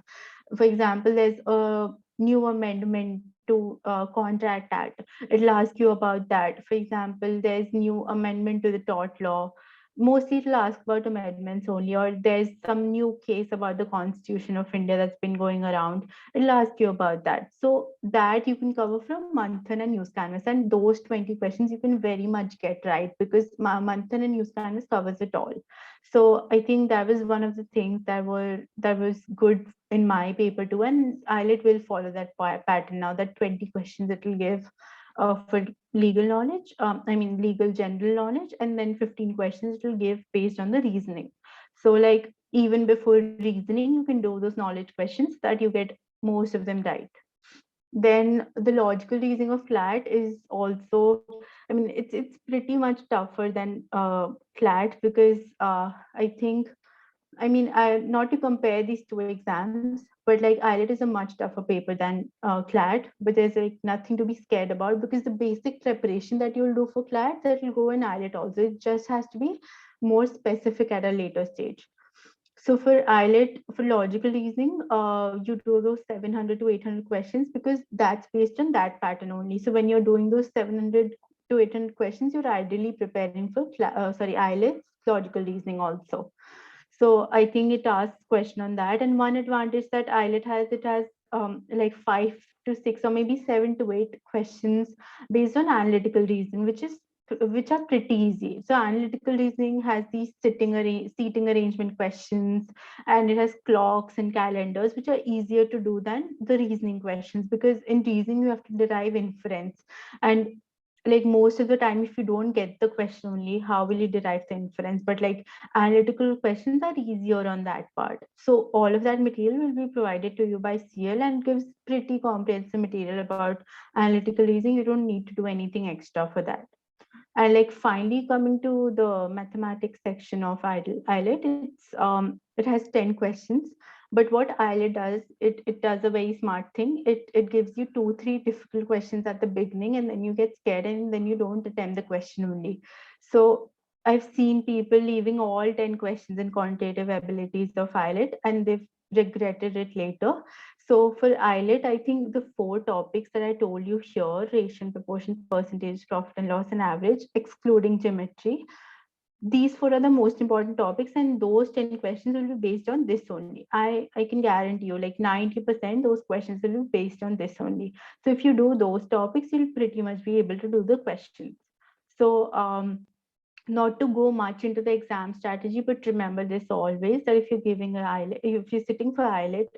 For example, there's a new amendment to Contract Act. It'll ask you about that. For example, there's new amendment to the tort law. mostly it'll ask about amendments only, or there's some new case about the Constitution of India that's been going around. It'll ask you about that. So that you can cover from Manthan and News Canvas, and those 20 questions you can very much get right because Manthan and News Canvas covers it all. So I think that was one of the things that was good in my paper too, and IELTS will follow that pattern now. That 20 questions it will give for legal knowledge, legal general knowledge, and then 15 questions it will give based on the reasoning. So, like, even before reasoning, you can do those knowledge questions that you get most of them right. Then the logical reasoning of flat is also, it's pretty much tougher than flat because I think not to compare these two exams, but like IELTS is a much tougher paper than CLAT, but there's like nothing to be scared about because the basic preparation that you'll do for CLAT, that will go in IELTS also. It just has to be more specific at a later stage. So for IELTS, for logical reasoning, you do those 700 to 800 questions because that's based on that pattern only. So when you're doing those 700 to 800 questions, you're ideally preparing for IELTS logical reasoning also. So I think it asks question on that. And one advantage that IELTS has, it has like 5 to 6 or maybe 7 to 8 questions based on analytical reasoning, which are pretty easy. So analytical reasoning has these seating arrangement questions, and it has clocks and calendars, which are easier to do than the reasoning questions because in reasoning you have to derive inference, and like most of the time if you don't get the question only, how will you derive the inference? But like analytical questions are easier on that part. So all of that material will be provided to you by CL and gives pretty comprehensive material about analytical reasoning. You don't need to do anything extra for that. And like finally coming to the mathematics section of IELTS, it has 10 questions. But what IELTS does, it does a very smart thing. It gives you 2, 3 difficult questions at the beginning, and then you get scared, and then you don't attempt the question only. So I've seen people leaving all 10 questions in quantitative abilities of IELTS, and they've regretted it later. So for IELTS, I think the 4 topics that I told you here, ratio, proportion, percentage, profit and loss, and average, excluding geometry, these 4 are the most important topics, and those 10 questions will be based on this only. I can guarantee you like 90% those questions will be based on this only. So if you do those topics, you'll pretty much be able to do the questions. So not to go much into the exam strategy, but remember this always, that if you're giving an IELTS, if you're sitting for IELTS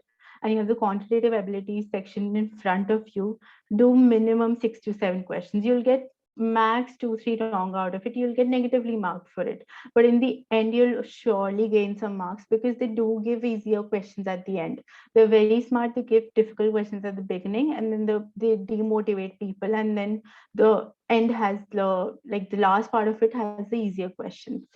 and you have the quantitative abilities section in front of you, do minimum 6 to 7 questions. You'll get max 2, 3 wrong out of it. You'll get negatively marked for it. But in the end, you'll surely gain some marks because they do give easier questions at the end. They're very smart. They give difficult questions at the beginning, and then they demotivate people, and then the end has the last part of it has the easier questions.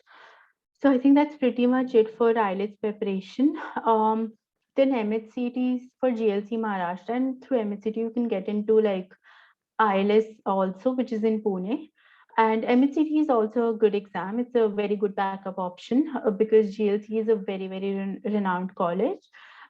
So I think that's pretty much it for IELTS preparation. Then MHCT is for GLC Maharashtra, and through MHCT you can get into like ILS also, which is in Pune. And MHCT is also a good exam. It's a very good backup option because GLC is a very, very renowned college.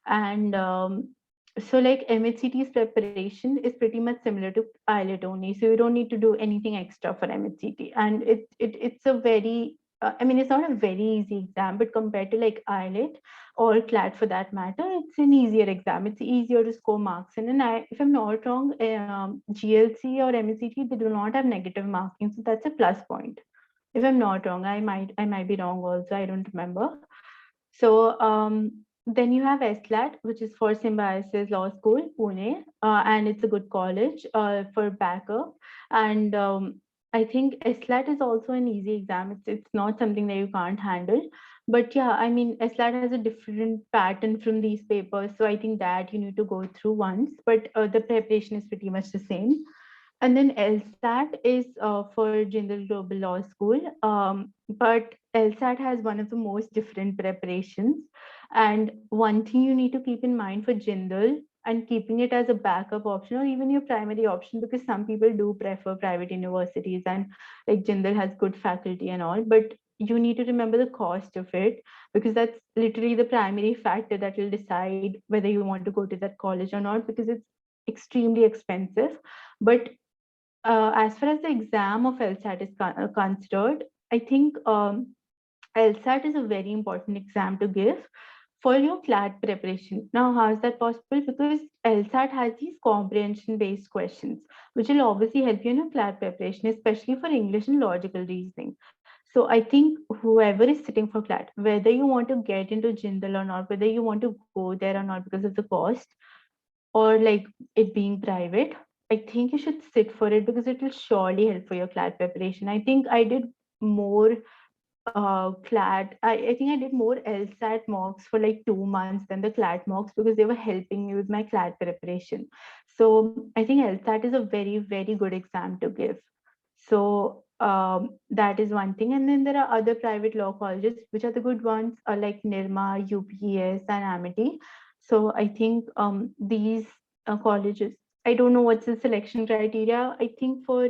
And so like MHCT's preparation is pretty much similar to IELTS only. So you don't need to do anything extra for MHCT. And it's a very, it's not a very easy exam, but compared to like IELTS or CLAT for that matter, it's an easier exam. It's easier to score marks in. And if I'm not wrong, GLC or MSCT, they do not have negative marking. So that's a plus point. If I'm not wrong, I might be wrong also. I don't remember. So then you have SLAT, which is for Symbiosis Law School, Pune, and it's a good college for backup. And I think SLAT is also an easy exam. It's not something that you can't handle. But yeah, SLAT has a different pattern from these papers. So I think that you need to go through once, but the preparation is pretty much the same. And then LSAT is for Jindal Global Law School. But LSAT has one of the most different preparations. And one thing you need to keep in mind for Jindal and keeping it as a backup option or even your primary option, because some people do prefer private universities and like Jindal has good faculty and all, but you need to remember the cost of it because that's literally the primary factor that will decide whether you want to go to that college or not because it's extremely expensive. But as far as the exam of LSAT is considered, I think LSAT is a very important exam to give for your CLAT preparation. Now, how is that possible? Because LSAT has these comprehension-based questions, which will obviously help you in your CLAT preparation, especially for English and logical reasoning. So I think whoever is sitting for CLAT, whether you want to get into Jindal or not, whether you want to go there or not because of the cost or like it being private, I think you should sit for it because it will surely help for your CLAT preparation. I think I did more CLAT. I think I did more LSAT mocks for like 2 months than the CLAT mocks because they were helping me with my CLAT preparation. So I think LSAT is a very, very good exam to give. So that is one thing. And then there are other private law colleges, which are the good ones, like NIRMA, UPES, and Amity. So I think these colleges, I don't know what's the selection criteria. I think for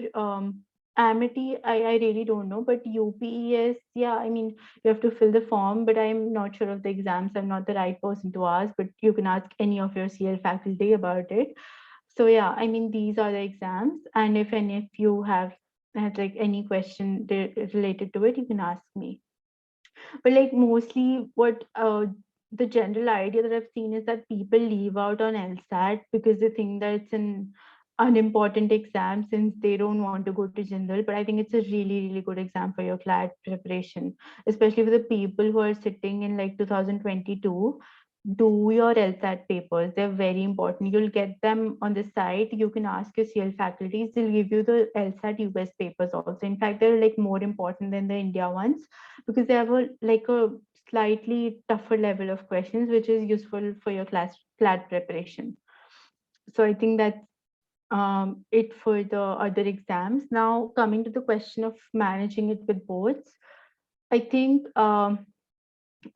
Amity, I really don't know, but UPES, yeah, I mean, you have to fill the form, but I'm not sure of the exams. I'm not the right person to ask, but you can ask any of your CL faculty about it. So yeah, I mean, these are the exams, and if any of you have like any question related to it, you can ask me. But like mostly what the general idea that I've seen is that people leave out on LSAT because they think that it's an unimportant exam since they don't want to go to Jindal. But I think it's a really, really good exam for your CLAT preparation, especially for the people who are sitting in like 2022. Do your LSAT papers. They're very important. You'll get them on the site. You can ask your CL faculties. They'll give you the LSAT US papers also. In fact, they're like more important than the India ones because they have a slightly tougher level of questions, which is useful for your CLAT preparation. So I think that's it for the other exams. Now, coming to the question of managing it with boards, I think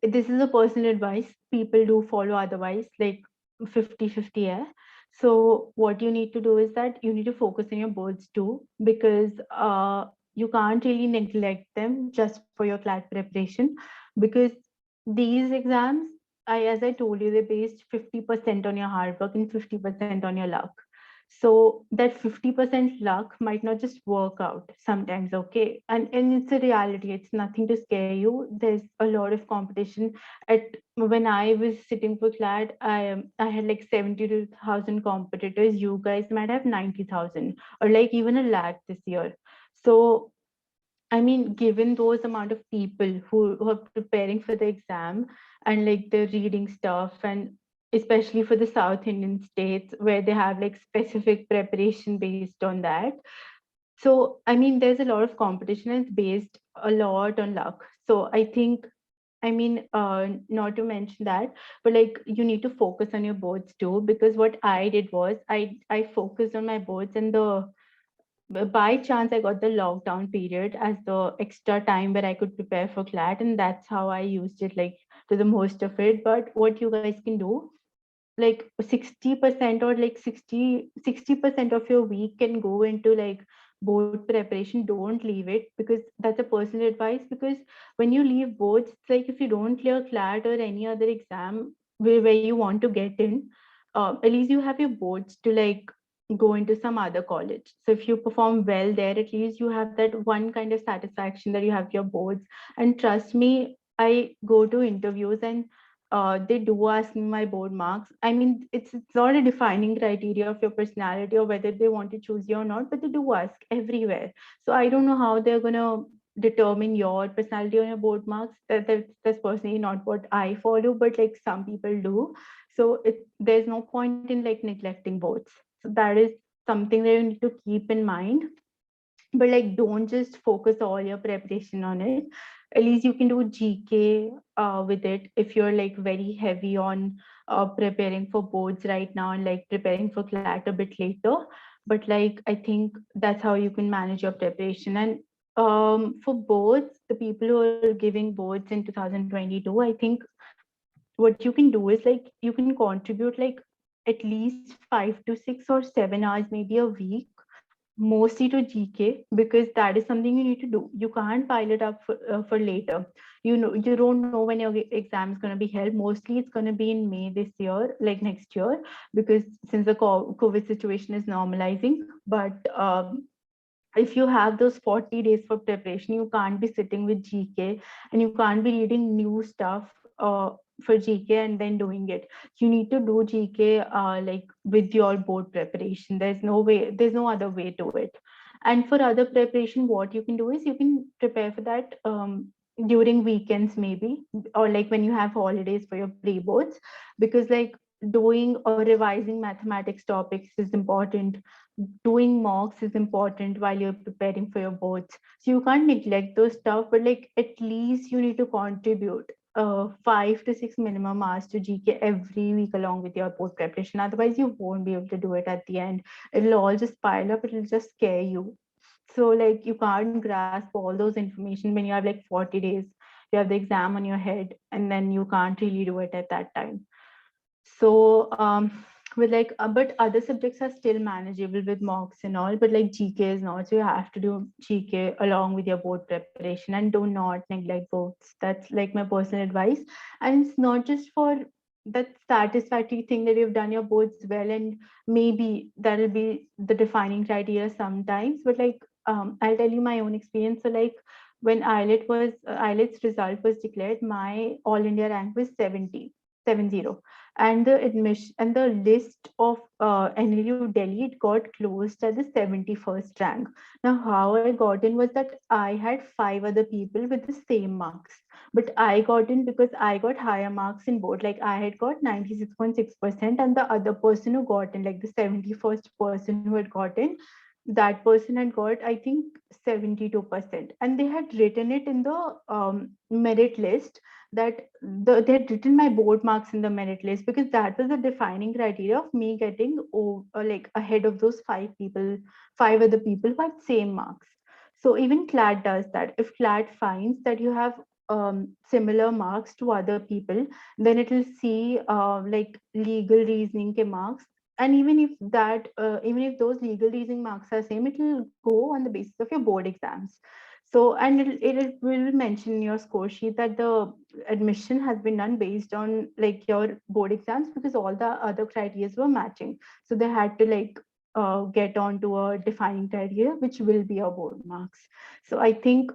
this is a personal advice. People do follow otherwise, like 50-50. Yeah. So what you need to do is that you need to focus on your boards too, because you can't really neglect them just for your CLAT preparation, because these exams, as I told you, they're based 50% on your hard work and 50% on your luck. So that 50% luck might not just work out sometimes, okay? And it's a reality. It's nothing to scare you. There's a lot of competition. At when I was sitting for CLAT, I had like 72,000 competitors. You guys might have 90,000 or like even a lakh this year. So I mean, given those amount of people who are preparing for the exam and like the reading stuff, and especially for the South Indian states where they have like specific preparation based on that. So, I mean, there's a lot of competition and it's based a lot on luck. So, I think, I mean, not to mention that, but like you need to focus on your boards too, because what I did was I focused on my boards and by chance I got the lockdown period as the extra time where I could prepare for CLAT, and that's how I used it like to the most of it. But what you guys can do, like 60% or like 60% of your week can go into like board preparation. Don't leave it, because that's a personal advice, because when you leave boards, it's like if you don't clear CLAT or any other exam where you want to get in, at least you have your boards to like go into some other college. So if you perform well there, at least you have that one kind of satisfaction that you have your boards. And trust me, I go to interviews and they do ask me my board marks. I mean, it's not a defining criteria of your personality or whether they want to choose you or not, but they do ask everywhere. So I don't know how they're gonna determine your personality on your board marks. That's personally not what I follow, but like some people do. So there's no point in like neglecting boards. So that is something that you need to keep in mind. But like don't just focus all your preparation on it. At least you can do GK with it if you're like very heavy on preparing for boards right now and like preparing for CLAT a bit later. But like I think that's how you can manage your preparation. And for boards, the people who are giving boards in 2022, I think what you can do is like you can contribute like at least 5 to 6 or 7 hours maybe a week, mostly to GK, because that is something you need to do. You can't pile it up for later. You know, you don't know when your exam is going to be held. Mostly it's going to be in May this year, like next year, because since the COVID situation is normalizing. But if you have those 40 days for preparation, you can't be sitting with GK and you can't be reading new stuff for GK and then doing it. You need to do GK like with your board preparation. There's no other way to it. And for other preparation, what you can do is you can prepare for that during weekends maybe, or like when you have holidays for your pre-boards, because like doing or revising mathematics topics is important, doing mocks is important while you're preparing for your boards. So you can't neglect those stuff, but like at least you need to contribute 5 to 6 minimum hours to GK every week along with your board preparation. Otherwise, you won't be able to do it at the end. It'll all just pile up, it'll just scare you. So like you can't grasp all those information when you have like 40 days, you have the exam on your head, and then you can't really do it at that time. So with like but other subjects are still manageable with mocks and all, but like GK is not. So you have to do GK along with your board preparation, and do not neglect boards. That's like my personal advice. And it's not just for that satisfactory thing that you've done your boards well, and maybe that'll be the defining criteria sometimes. But like I'll tell you my own experience. So like when IELTS result was declared, my all India rank was 70, and the admission and the list of NLU Delhi, it got closed at the 71st rank. Now, how I got in was that I had five other people with the same marks, but I got in because I got higher marks in both. Like I had got 96.6%, and the other person who got in, like the 71st person who had gotten, that person had got, I think, 72%. And they had written it in the merit list, that they had written my board marks in the merit list, because that was the defining criteria of me getting like ahead of those five other people who had same marks. So even CLAT does that. If CLAT finds that you have similar marks to other people, then it will see like legal reasoning ke marks. And even if those legal reasoning marks are same, it will go on the basis of your board exams. So, and it will mention in your score sheet that the admission has been done based on like your board exams, because all the other criteria were matching. So they had to like get onto a defining criteria, which will be your board marks. So I think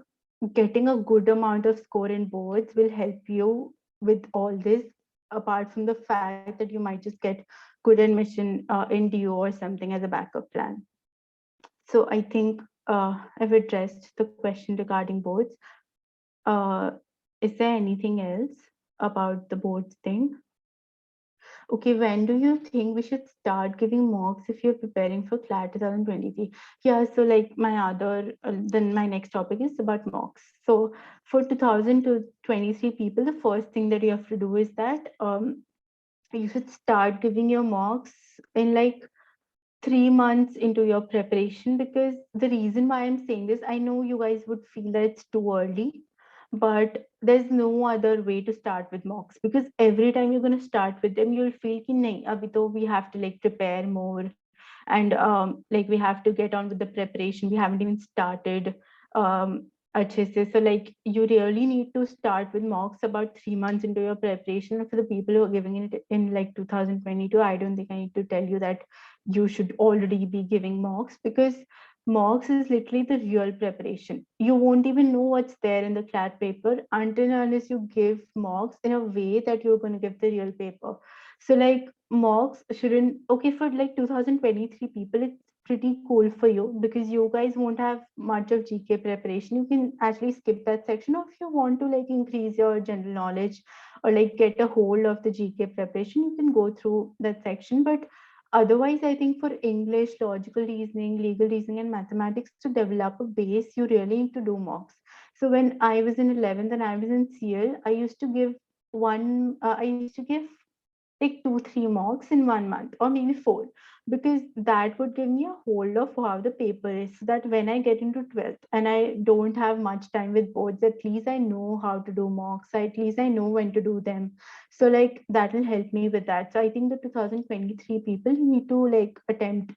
getting a good amount of score in boards will help you with all this, apart from the fact that you might just get good admission in DO or something as a backup plan. So I think I've addressed the question regarding boards. Uh, is there anything else about the boards thing? Okay, when do you think we should start giving mocks if you're preparing for CLAT 2023? Yeah, so like then my next topic is about mocks. So for 2000 to 23 people, the first thing that you have to do is that you should start giving your mocks in like 3 months into your preparation, because the reason why I'm saying this, I know you guys would feel that it's too early, but there's no other way to start with mocks, because every time you're going to start with them, you'll feel ki nahi, abhi to we have to like prepare more, and like we have to get on with the preparation. We haven't even started अच्छे से. So like you really need to start with mocks about 3 months into your preparation. And for the people who are giving it in like 2022, I don't think I need to tell you that you should already be giving mocks, because mocks is literally the real preparation. You won't even know what's there in the CLAT paper until and unless you give mocks in a way that you're going to give the real paper. So like mocks shouldn't, okay, for like 2023 people, it's pretty cool for you because you guys won't have much of GK preparation. You can actually skip that section, or if you want to like increase your general knowledge or like get a hold of the GK preparation, you can go through that section. But otherwise, I think for English, logical reasoning, legal reasoning, and mathematics, to develop a base, you really need to do mocks. So when I was in 11th and I was in CL, I used to give I used to give like 2, 3 mocks in 1 month, or maybe four, because that would give me a hold of how the paper is, so that when I get into 12th and I don't have much time with boards, at least I know how to do mocks. At least I know when to do them. So like that will help me with that. So I think the 2023 people need to like attempt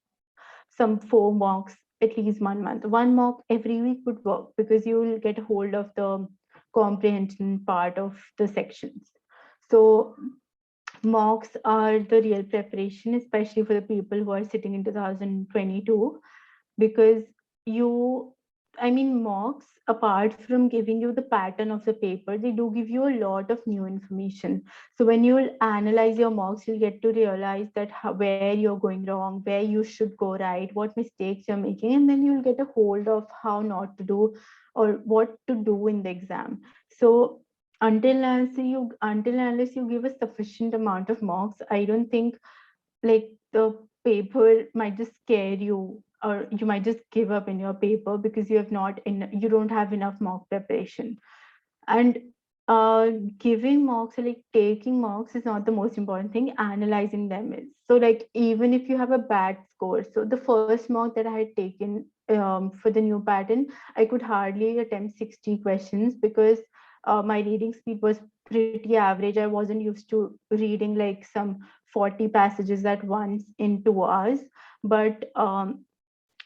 some 4 mocks at least 1 month. One mock every week would work, because you will get a hold of the comprehension part of the sections. So mocks are the real preparation, especially for the people who are sitting in 2022, because mocks, apart from giving you the pattern of the paper, they do give you a lot of new information. So when you'll analyze your mocks, you'll get to realize that where you're going wrong, where you should go right, what mistakes you're making, and then you'll get a hold of how not to do or what to do in the exam. So until unless you give a sufficient amount of mocks, I don't think like the paper might just scare you, or you might just give up in your paper because you don't have enough mock preparation. And uh giving mocks, or like taking mocks, is not the most important thing. Analyzing them is. So like even if you have a bad score, so the first mock that I had taken for the new pattern, I could hardly attempt 60 questions because my reading speed was pretty average. I wasn't used to reading like some 40 passages at once in 2 hours. But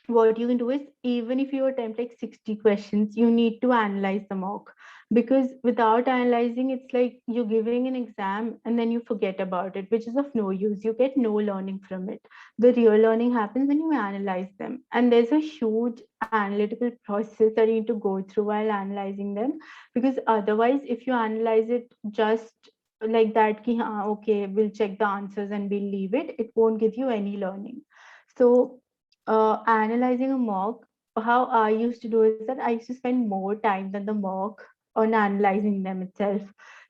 what you can do is, even if you attempt like 60 questions, you need to analyze the mock, because without analyzing, it's like you're giving an exam and then you forget about it, which is of no use. You get no learning from it. The real learning happens when you analyze them, and there's a huge analytical process that you need to go through while analyzing them. Because otherwise, if you analyze it just like that, ki, "Haan, okay, we'll check the answers and we'll leave it won't give you any learning." So analyzing a mock, how I used to do is that I used to spend more time than the mock on analyzing them itself.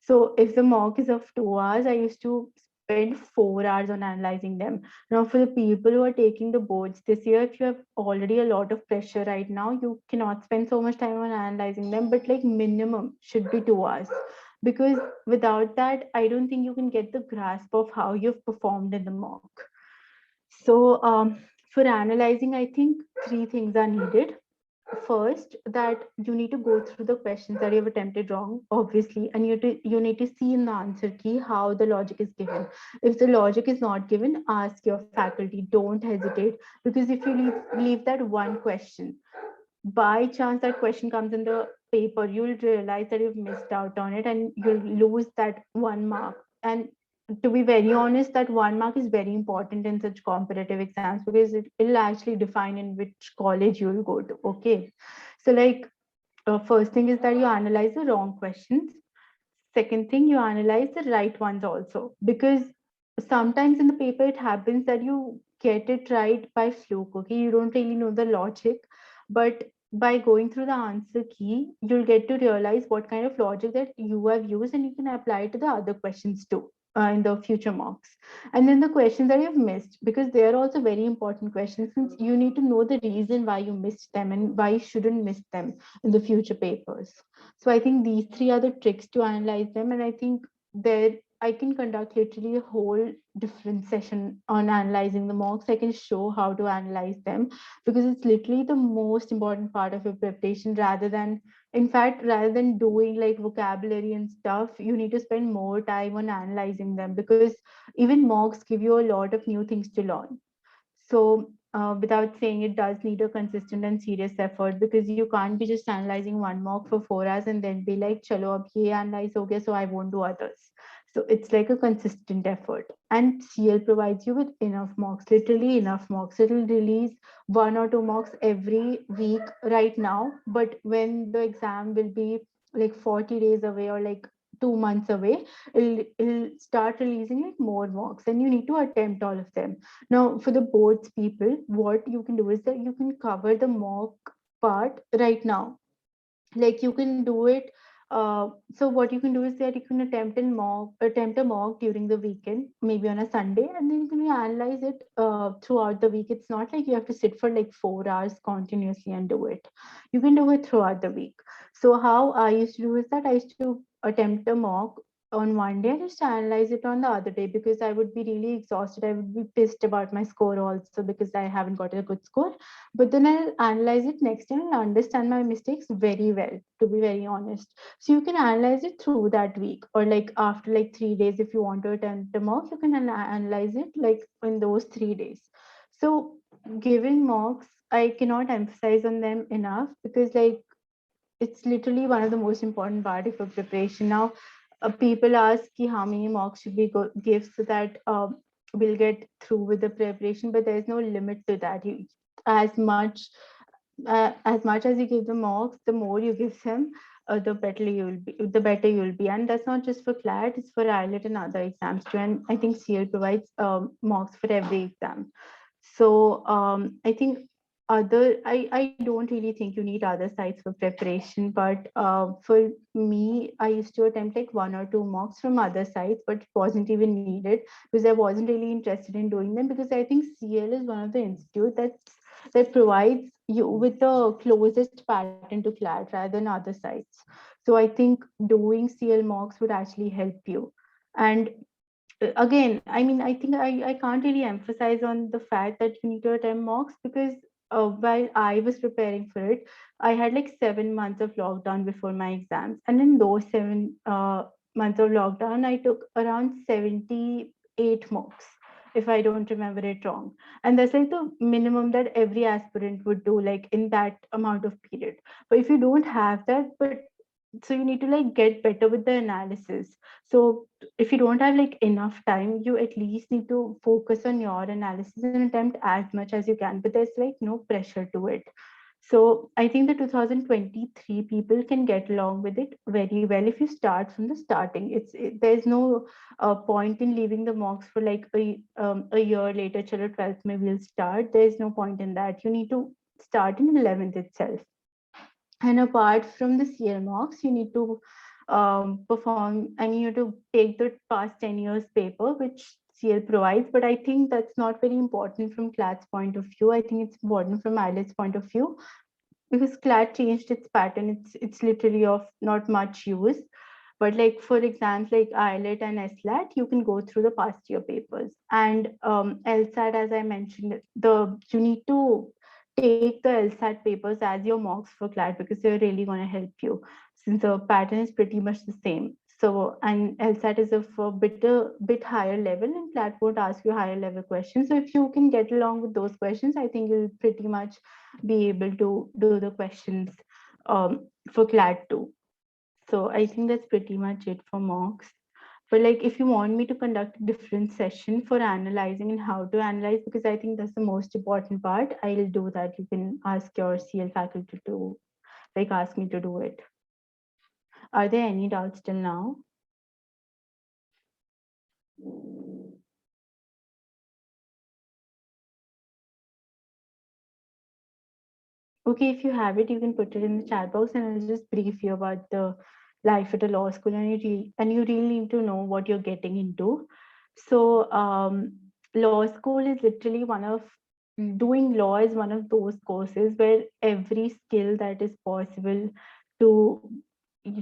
So if the mock is of 2 hours, I used to spend 4 hours on analyzing them. Now, for the people who are taking the boards this year, if you have already a lot of pressure right now, you cannot spend so much time on analyzing them, but like minimum should be 2 hours. Because without that, I don't think you can get the grasp of how you've performed in the mock. So, for analyzing, I think three things are needed. First, that you need to go through the questions that you've attempted wrong, obviously, and you need to see in the answer key how the logic is given. If the logic is not given, ask your faculty. Don't hesitate, because if you leave that one question, by chance that question comes in the paper, you'll realize that you've missed out on it and you'll lose that 1 mark. And to be very honest, that 1 mark is very important in such competitive exams, because it'll actually define in which college you'll go to. Okay. So like, first thing is that you analyze the wrong questions. Second thing, you analyze the right ones also, because sometimes in the paper it happens that you get it right by fluke. Okay, you don't really know the logic, but by going through the answer key, you'll get to realize what kind of logic that you have used, and you can apply it to the other questions too. In the future mocks. And then the questions that you've missed, because they are also very important questions, since you need to know the reason why you missed them and why you shouldn't miss them in the future papers. So I think these three are the tricks to analyze them. And I think there I can conduct literally a whole different session on analyzing the mocks. I can show how to analyze them, because it's literally the most important part of your preparation. Rather than doing like vocabulary and stuff, you need to spend more time on analyzing them, because even mocks give you a lot of new things to learn. So, without saying, it does need a consistent and serious effort, because you can't be just analyzing one mock for 4 hours and then be like, chalo, ab ye analyze ho gaya, so I won't do others. So, it's like a consistent effort. And CL provides you with enough mocks, literally enough mocks. It'll release 1 or 2 mocks every week right now. But when the exam will be like 40 days away, or like 2 months away, it'll start releasing like more mocks, and you need to attempt all of them. Now, for the boards people, what you can do is that you can cover the mock part right now. Like you can do it. So what you can do is that you can attempt a mock during the weekend, maybe on a Sunday, and then you can analyze it throughout the week. It's not like you have to sit for like 4 hours continuously and do it. You can do it throughout the week. So how I used to do is that I used to attempt a mock on one day and just analyze it on the other day, because I would be really exhausted. I would be pissed about my score also, because I haven't got a good score. But then I'll analyze it next time and understand my mistakes very well, to be very honest. So you can analyze it through that week, or like after like 3 days, if you want to attempt a mock, you can analyze it like in those 3 days. So giving mocks, I cannot emphasize on them enough, because like it's literally one of the most important part of a preparation. Now, people ask ki how many mocks should we give, so that we'll get through with the preparation, but there's no limit to that. As much as much as you give the marks, the more you give them, the better you'll be. And that's not just for CLAT, it's for IELTS and other exams too. And I think CL provides marks for every exam. So I think I don't really think you need other sites for preparation, but for me, I used to attempt like 1 or 2 mocks from other sites, but it wasn't even needed because I wasn't really interested in doing them, because I think CL is one of the institute that provides you with the closest pattern to CLAT rather than other sites. So I think doing CL mocks would actually help you. And again, I mean, I think I can't really emphasize on the fact that you need to attempt mocks, because while I was preparing for it, I had like 7 months of lockdown before my exams. And in those 7 months of lockdown, I took around 78 mocks, if I don't remember it wrong. And that's like the minimum that every aspirant would do, like in that amount of period. But if you don't have that, but so you need to like get better with the analysis. So if you don't have like enough time, you at least need to focus on your analysis and attempt as much as you can, but there's like no pressure to it. So I think the 2023 people can get along with it very well if you start from the starting. There's no point in leaving the mocks for like a year later, chalo 12th maybe we'll start. There's no point in that. You need to start in 11th itself. And apart from the CL marks, you need to perform, I mean, you have to take the past 10 years paper, which CL provides. But I think that's not very important from CLAT's point of view. I think it's important from IELTS point of view, because CLAT changed its pattern. It's literally of not much use. But like for exams like IELTS and SLAT, you can go through the past year papers. And LSAT, as I mentioned, the you need to take the LSAT papers as your mocks for CLAT, because they're really going to help you, since the pattern is pretty much the same. So, and LSAT is of a bit higher level, and CLAT won't ask you higher level questions. So if you can get along with those questions, I think you'll pretty much be able to do the questions for CLAT too. So I think that's pretty much it for mocks. But like if you want me to conduct a different session for analyzing and how to analyze, because I think that's the most important part, I'll do that. You can ask your CL faculty to like ask me to do it. Are there any doubts till now? Okay, if you have it, you can put it in the chat box and I'll just brief you about the life at a law school, and you really need to know what you're getting into. So law school is literally doing law is one of those courses where every skill that is possible to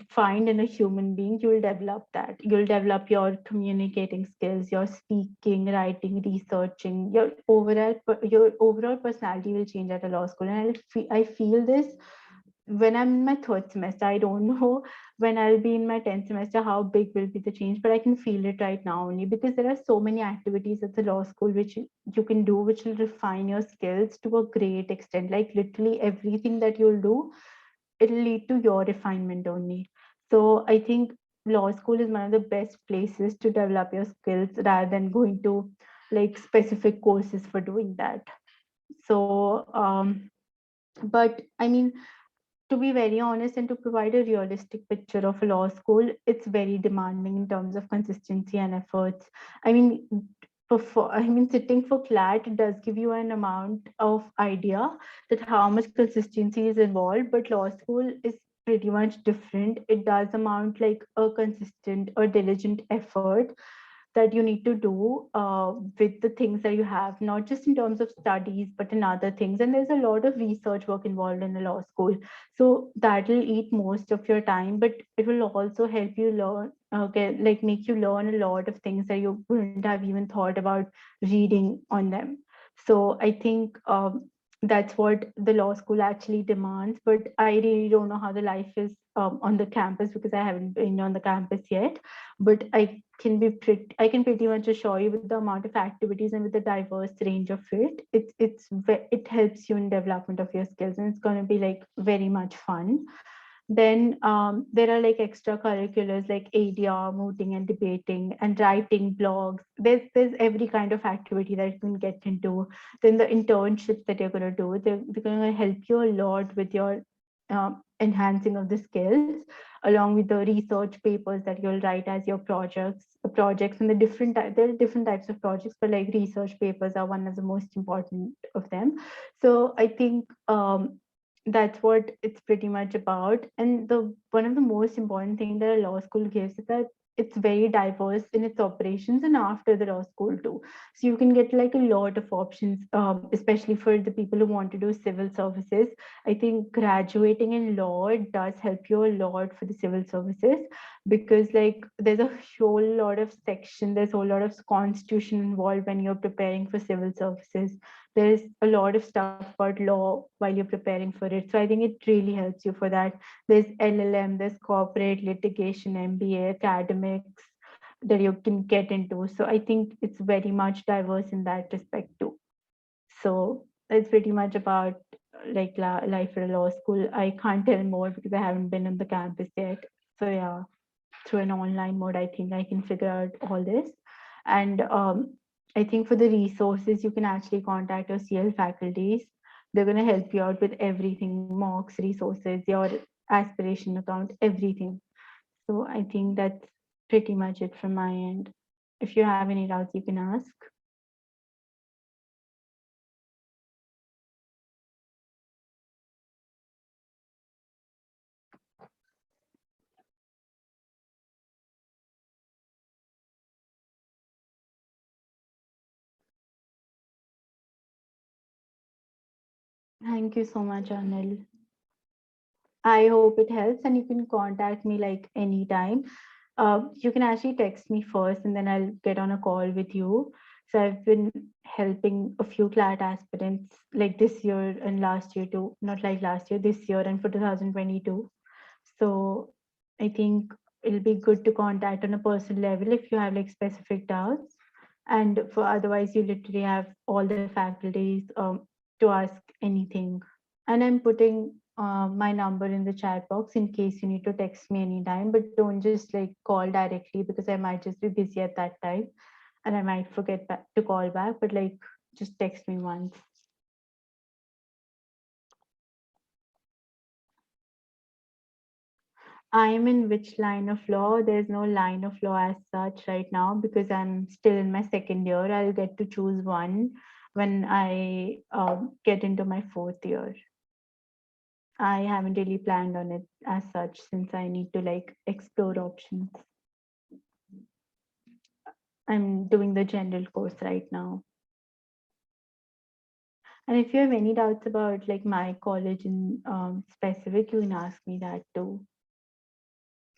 find in a human being, you'll develop that. You'll develop your communicating skills, your speaking, writing, researching, your overall personality will change at a law school. And I feel this when I'm in my third semester. I don't know when I'll be in my 10th semester how big will be the change, but I can feel it right now only because there are so many activities at the law school which you can do, which will refine your skills to a great extent. Like literally everything that you'll do, it'll lead to your refinement only. So I think law school is one of the best places to develop your skills rather than going to like specific courses for doing that. So but I mean, to be very honest and to provide a realistic picture of a law school, it's very demanding in terms of consistency and efforts. I mean, sitting for CLAT does give you an amount of idea that how much consistency is involved, but law school is pretty much different. It does amount like a consistent or diligent effort that you need to do with the things that you have, not just in terms of studies, but in other things. And there's a lot of research work involved in the law school. So that will eat most of your time, but it will also help you learn, like make you learn a lot of things that you wouldn't have even thought about reading on them. So I think that's what the law school actually demands. But I really don't know how the life is on the campus because I haven't been on the campus yet. But I can pretty much assure you, with the amount of activities and with the diverse range of it, it helps you in development of your skills, and it's going to be like very much fun. Then there are like extracurriculars like ADR, mooting and debating, and writing blogs. There's every kind of activity that you can get into. Then the internships that you're gonna do, they're gonna help you a lot with your enhancing of the skills, along with the research papers that you'll write as your projects, and there are different types of projects, but like research papers are one of the most important of them. So I think that's what it's pretty much about. And the one of the most important thing that a law school gives is that it's very diverse in its operations and after the law school too. So you can get like a lot of options, especially for the people who want to do civil services. I think graduating in law does help you a lot for the civil services, because like there's a whole lot of section, there's a whole lot of constitution involved when you're preparing for civil services. There's a lot of stuff about law while you're preparing for it. So I think it really helps you for that. There's LLM, there's corporate litigation, MBA, academics that you can get into. So I think it's very much diverse in that respect too. So it's pretty much about like life at a law school. I can't tell more because I haven't been on the campus yet. So yeah, through an online mode, I think I can figure out all this. And I think for the resources, you can actually contact your CL faculties. They're going to help you out with everything, mocks, resources, your aspiration account, everything. So I think that's pretty much it from my end. If you have any doubts, you can ask. Thank you so much, Anil. I hope it helps, and you can contact me like anytime. You can actually text me first, and then I'll get on a call with you. So I've been helping a few CLAT aspirants like this year and last year too, not like last year, this year and for 2022. So I think it'll be good to contact on a personal level if you have like specific doubts. And for otherwise, you literally have all the faculties to ask anything. And I'm putting my number in the chat box in case you need to text me anytime, but don't just like call directly because I might just be busy at that time and I might forget to call back, but like just text me once. I'm in which line of law? There's no line of law as such right now because I'm still in my second year. I'll get to choose one when I get into my fourth year. I haven't really planned on it as such since I need to like explore options. I'm doing the general course right now. And if you have any doubts about like my college in specific, you can ask me that too.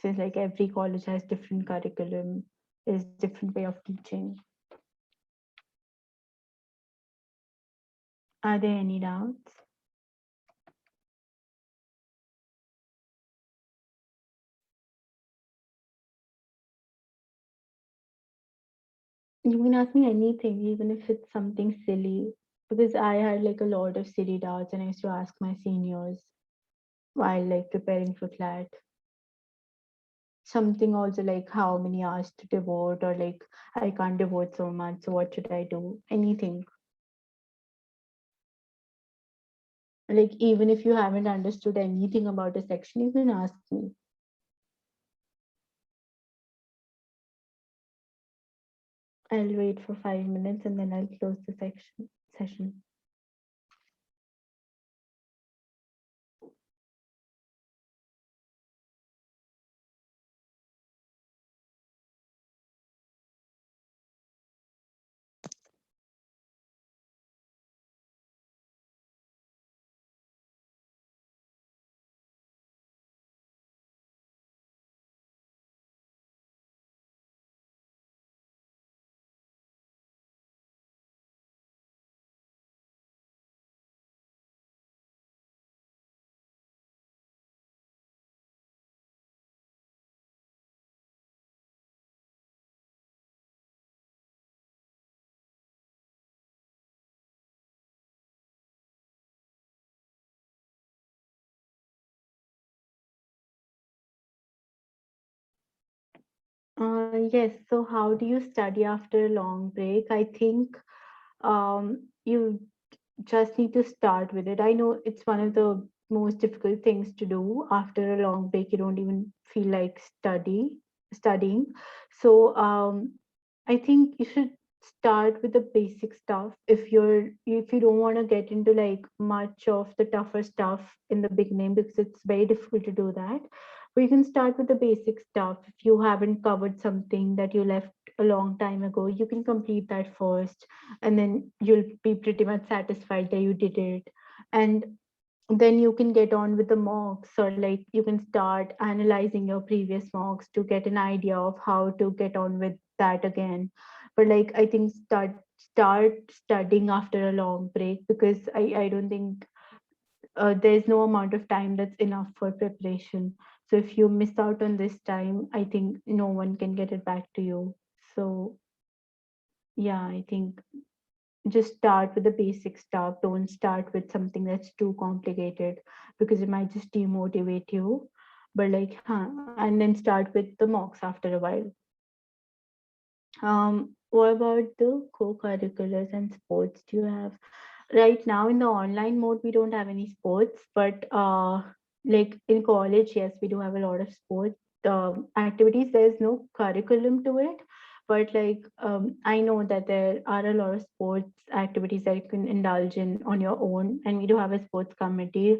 Since like every college has different curriculum, there's different way of teaching. Are there any doubts? You can ask me anything, even if it's something silly, because I had like a lot of silly doubts and I used to ask my seniors while like preparing for CLAT. Something also like how many hours to devote, or like I can't devote so much, so what should I do? Anything. Like even if you haven't understood anything about a section, you can ask me. I'll wait for 5 minutes and then I'll close the session. Yes. So how do you study after a long break? I think you just need to start with it. I know it's one of the most difficult things to do after a long break. You don't even feel like studying. So I think you should start with the basic stuff. If you don't want to get into like much of the tougher stuff in the beginning because it's very difficult to do that. But you can start with the basic stuff. If you haven't covered something that you left a long time ago, you can complete that first, and then you'll be pretty much satisfied that you did it. And then you can get on with the mocks, or like you can start analyzing your previous mocks to get an idea of how to get on with that again. But like I think start studying after a long break, because I don't think there's no amount of time that's enough for preparation. So if you miss out on this time, I think no one can get it back to you. So yeah, I think just start with the basic stuff. Don't start with something that's too complicated, because it might just demotivate you. But like, and then start with the mocks after a while. What about the co-curriculars and sports do you have? Right now in the online mode, we don't have any sports, but like in college, yes, we do have a lot of sports activities. There's no curriculum to it, but like I know that there are a lot of sports activities that you can indulge in on your own, and we do have a sports committee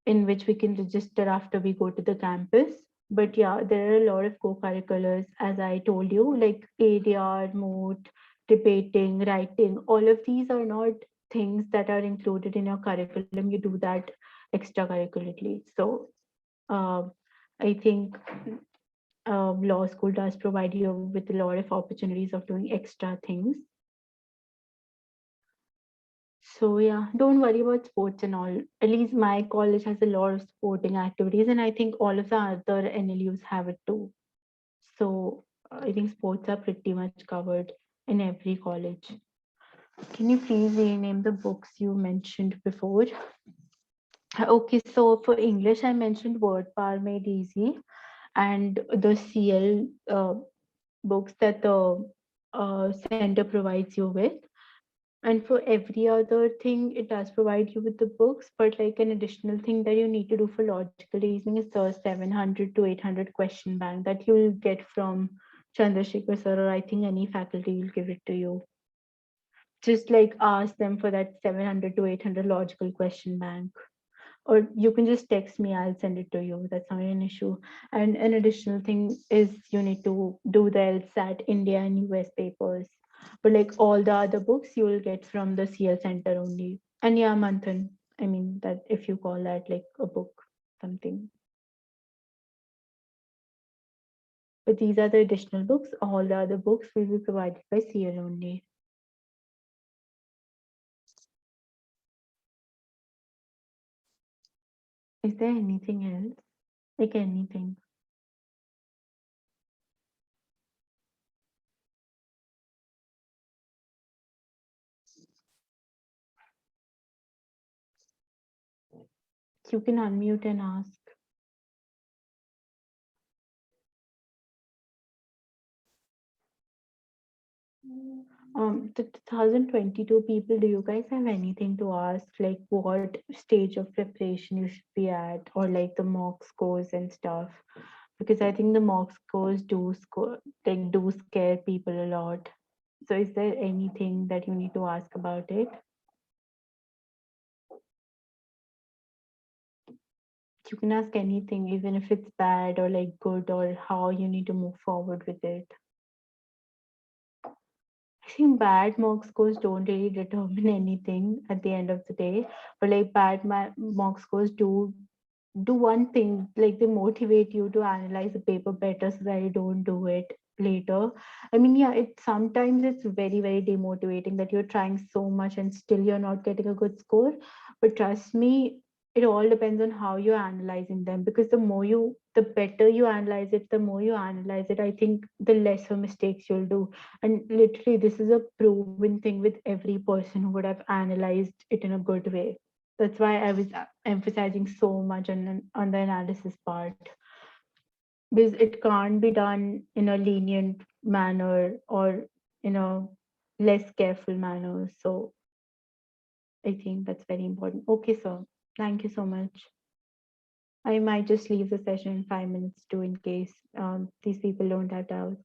in which we can register after we go to the campus. But yeah, there are a lot of co-curriculars, as I told you, like ADR, moot, debating, writing. All of these are not things that are included in your curriculum. You do that extracurricularly. So uh, I think law school does provide you with a lot of opportunities of doing extra things. So yeah, don't worry about sports and all. At least my college has a lot of sporting activities, and I think all of the other NLUs have it too. So I think sports are pretty much covered in every college. Can you please rename the books you mentioned before? Okay, so for English, I mentioned Word Power Made Easy and the CL books that the center provides you with. And for every other thing, it does provide you with the books, but like an additional thing that you need to do for logical reasoning is the 700 to 800 question bank that you'll get from Chandrasekhar sir, or I think any faculty will give it to you. Just like ask them for that 700 to 800 logical question bank. Or you can just text me, I'll send it to you. That's not an issue. And an additional thing is you need to do the LSAT India and US papers. But like all the other books you will get from the CL Center only. And yeah, Manthan, I mean that if you call that like a book, something. But these are the additional books. All the other books will be provided by CL only. Is there anything else? Like anything? You can unmute and ask. The 2022 people, do you guys have anything to ask? Like what stage of preparation you should be at, or like the mock scores and stuff? Because I think the mock scores do scare people a lot. So is there anything that you need to ask about it? You can ask anything, even if it's bad or like good, or how you need to move forward with it. I think bad mock scores don't really determine anything at the end of the day, but like mock scores do one thing, like they motivate you to analyze the paper better so that you don't do it later. I mean, yeah, it sometimes it's very demotivating that you're trying so much and still you're not getting a good score. But trust me, it all depends on how you're analyzing them, because the better you analyze it, the more you analyze it, I think the lesser mistakes you'll do. And literally this is a proven thing with every person who would have analyzed it in a good way. That's why I was emphasizing so much on the analysis part. because it can't be done in a lenient manner or in a less careful manner. So I think that's very important. Okay, sir. Thank you so much. I might just leave the session in 5 minutes too, in case these people don't have doubts.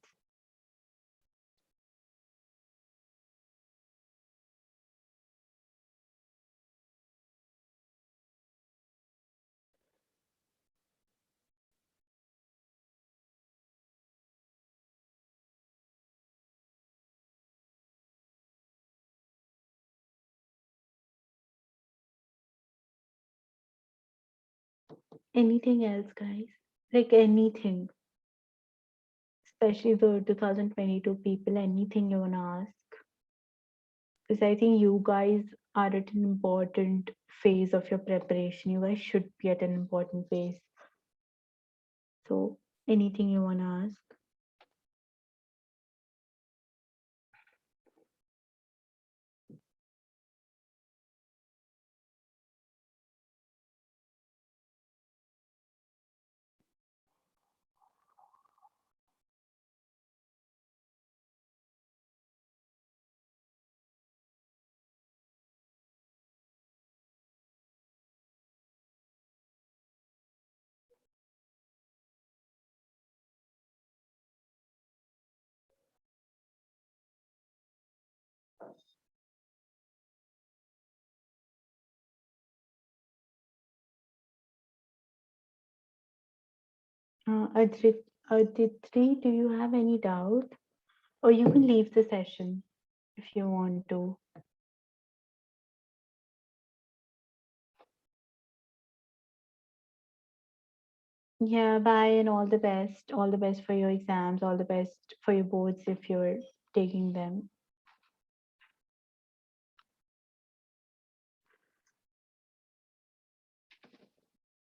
Anything else, guys? Like anything, especially the 2022 people, anything you wanna ask? Because I think you guys are at an important phase of your preparation. You guys should be at an important phase. So anything you wanna ask? Aditri, do you have any doubt? Or you can leave the session if you want to. Yeah, bye and all the best. All the best for your exams, all the best for your boards if you're taking them.